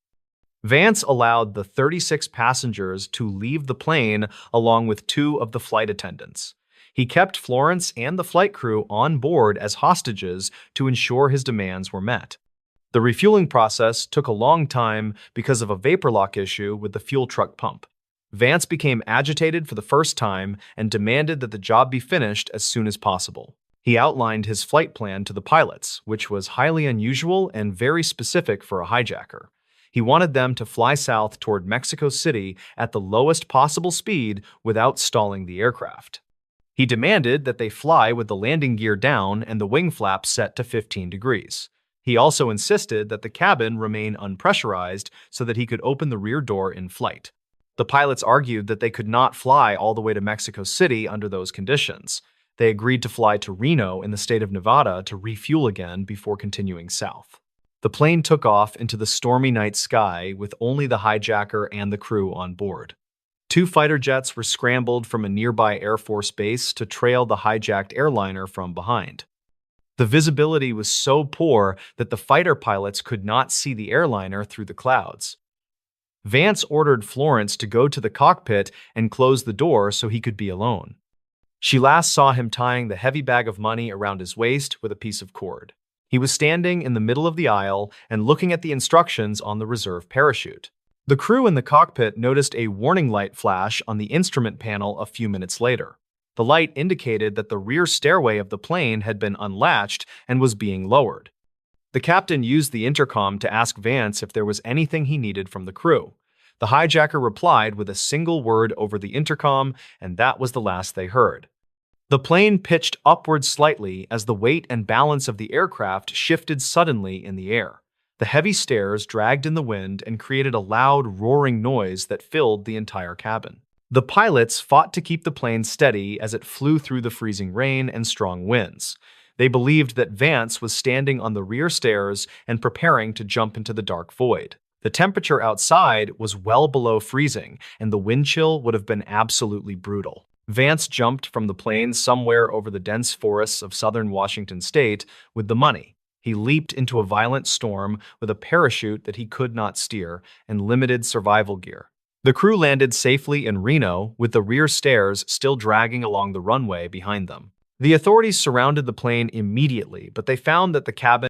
Vance allowed the 36 passengers to leave the plane along with 2 of the flight attendants. He kept Florence and the flight crew on board as hostages to ensure his demands were met. The refueling process took a long time because of a vapor lock issue with the fuel truck pump. Vance became agitated for the first time and demanded that the job be finished as soon as possible. He outlined his flight plan to the pilots, which was highly unusual and very specific for a hijacker. He wanted them to fly south toward Mexico City at the lowest possible speed without stalling the aircraft. He demanded that they fly with the landing gear down and the wing flaps set to 15 degrees. He also insisted that the cabin remain unpressurized so that he could open the rear door in flight. The pilots argued that they could not fly all the way to Mexico City under those conditions. They agreed to fly to Reno in the state of Nevada to refuel again before continuing south. The plane took off into the stormy night sky with only the hijacker and the crew on board. Two fighter jets were scrambled from a nearby Air Force base to trail the hijacked airliner from behind. The visibility was so poor that the fighter pilots could not see the airliner through the clouds. Vance ordered Florence to go to the cockpit and close the door so he could be alone. She last saw him tying the heavy bag of money around his waist with a piece of cord. He was standing in the middle of the aisle and looking at the instructions on the reserve parachute. The crew in the cockpit noticed a warning light flash on the instrument panel a few minutes later. The light indicated that the rear stairway of the plane had been unlatched and was being lowered. The captain used the intercom to ask Vance if there was anything he needed from the crew. The hijacker replied with a single word over the intercom, and that was the last they heard. The plane pitched upward slightly as the weight and balance of the aircraft shifted suddenly in the air. The heavy stairs dragged in the wind and created a loud, roaring noise that filled the entire cabin. The pilots fought to keep the plane steady as it flew through the freezing rain and strong winds. They believed that Vance was standing on the rear stairs and preparing to jump into the dark void. The temperature outside was well below freezing, and the wind chill would have been absolutely brutal. Vance jumped from the plane somewhere over the dense forests of southern Washington state with the money. He leaped into a violent storm with a parachute that he could not steer and limited survival gear. The crew landed safely in Reno with the rear stairs still dragging along the runway behind them. The authorities surrounded the plane immediately, but they found that the cabin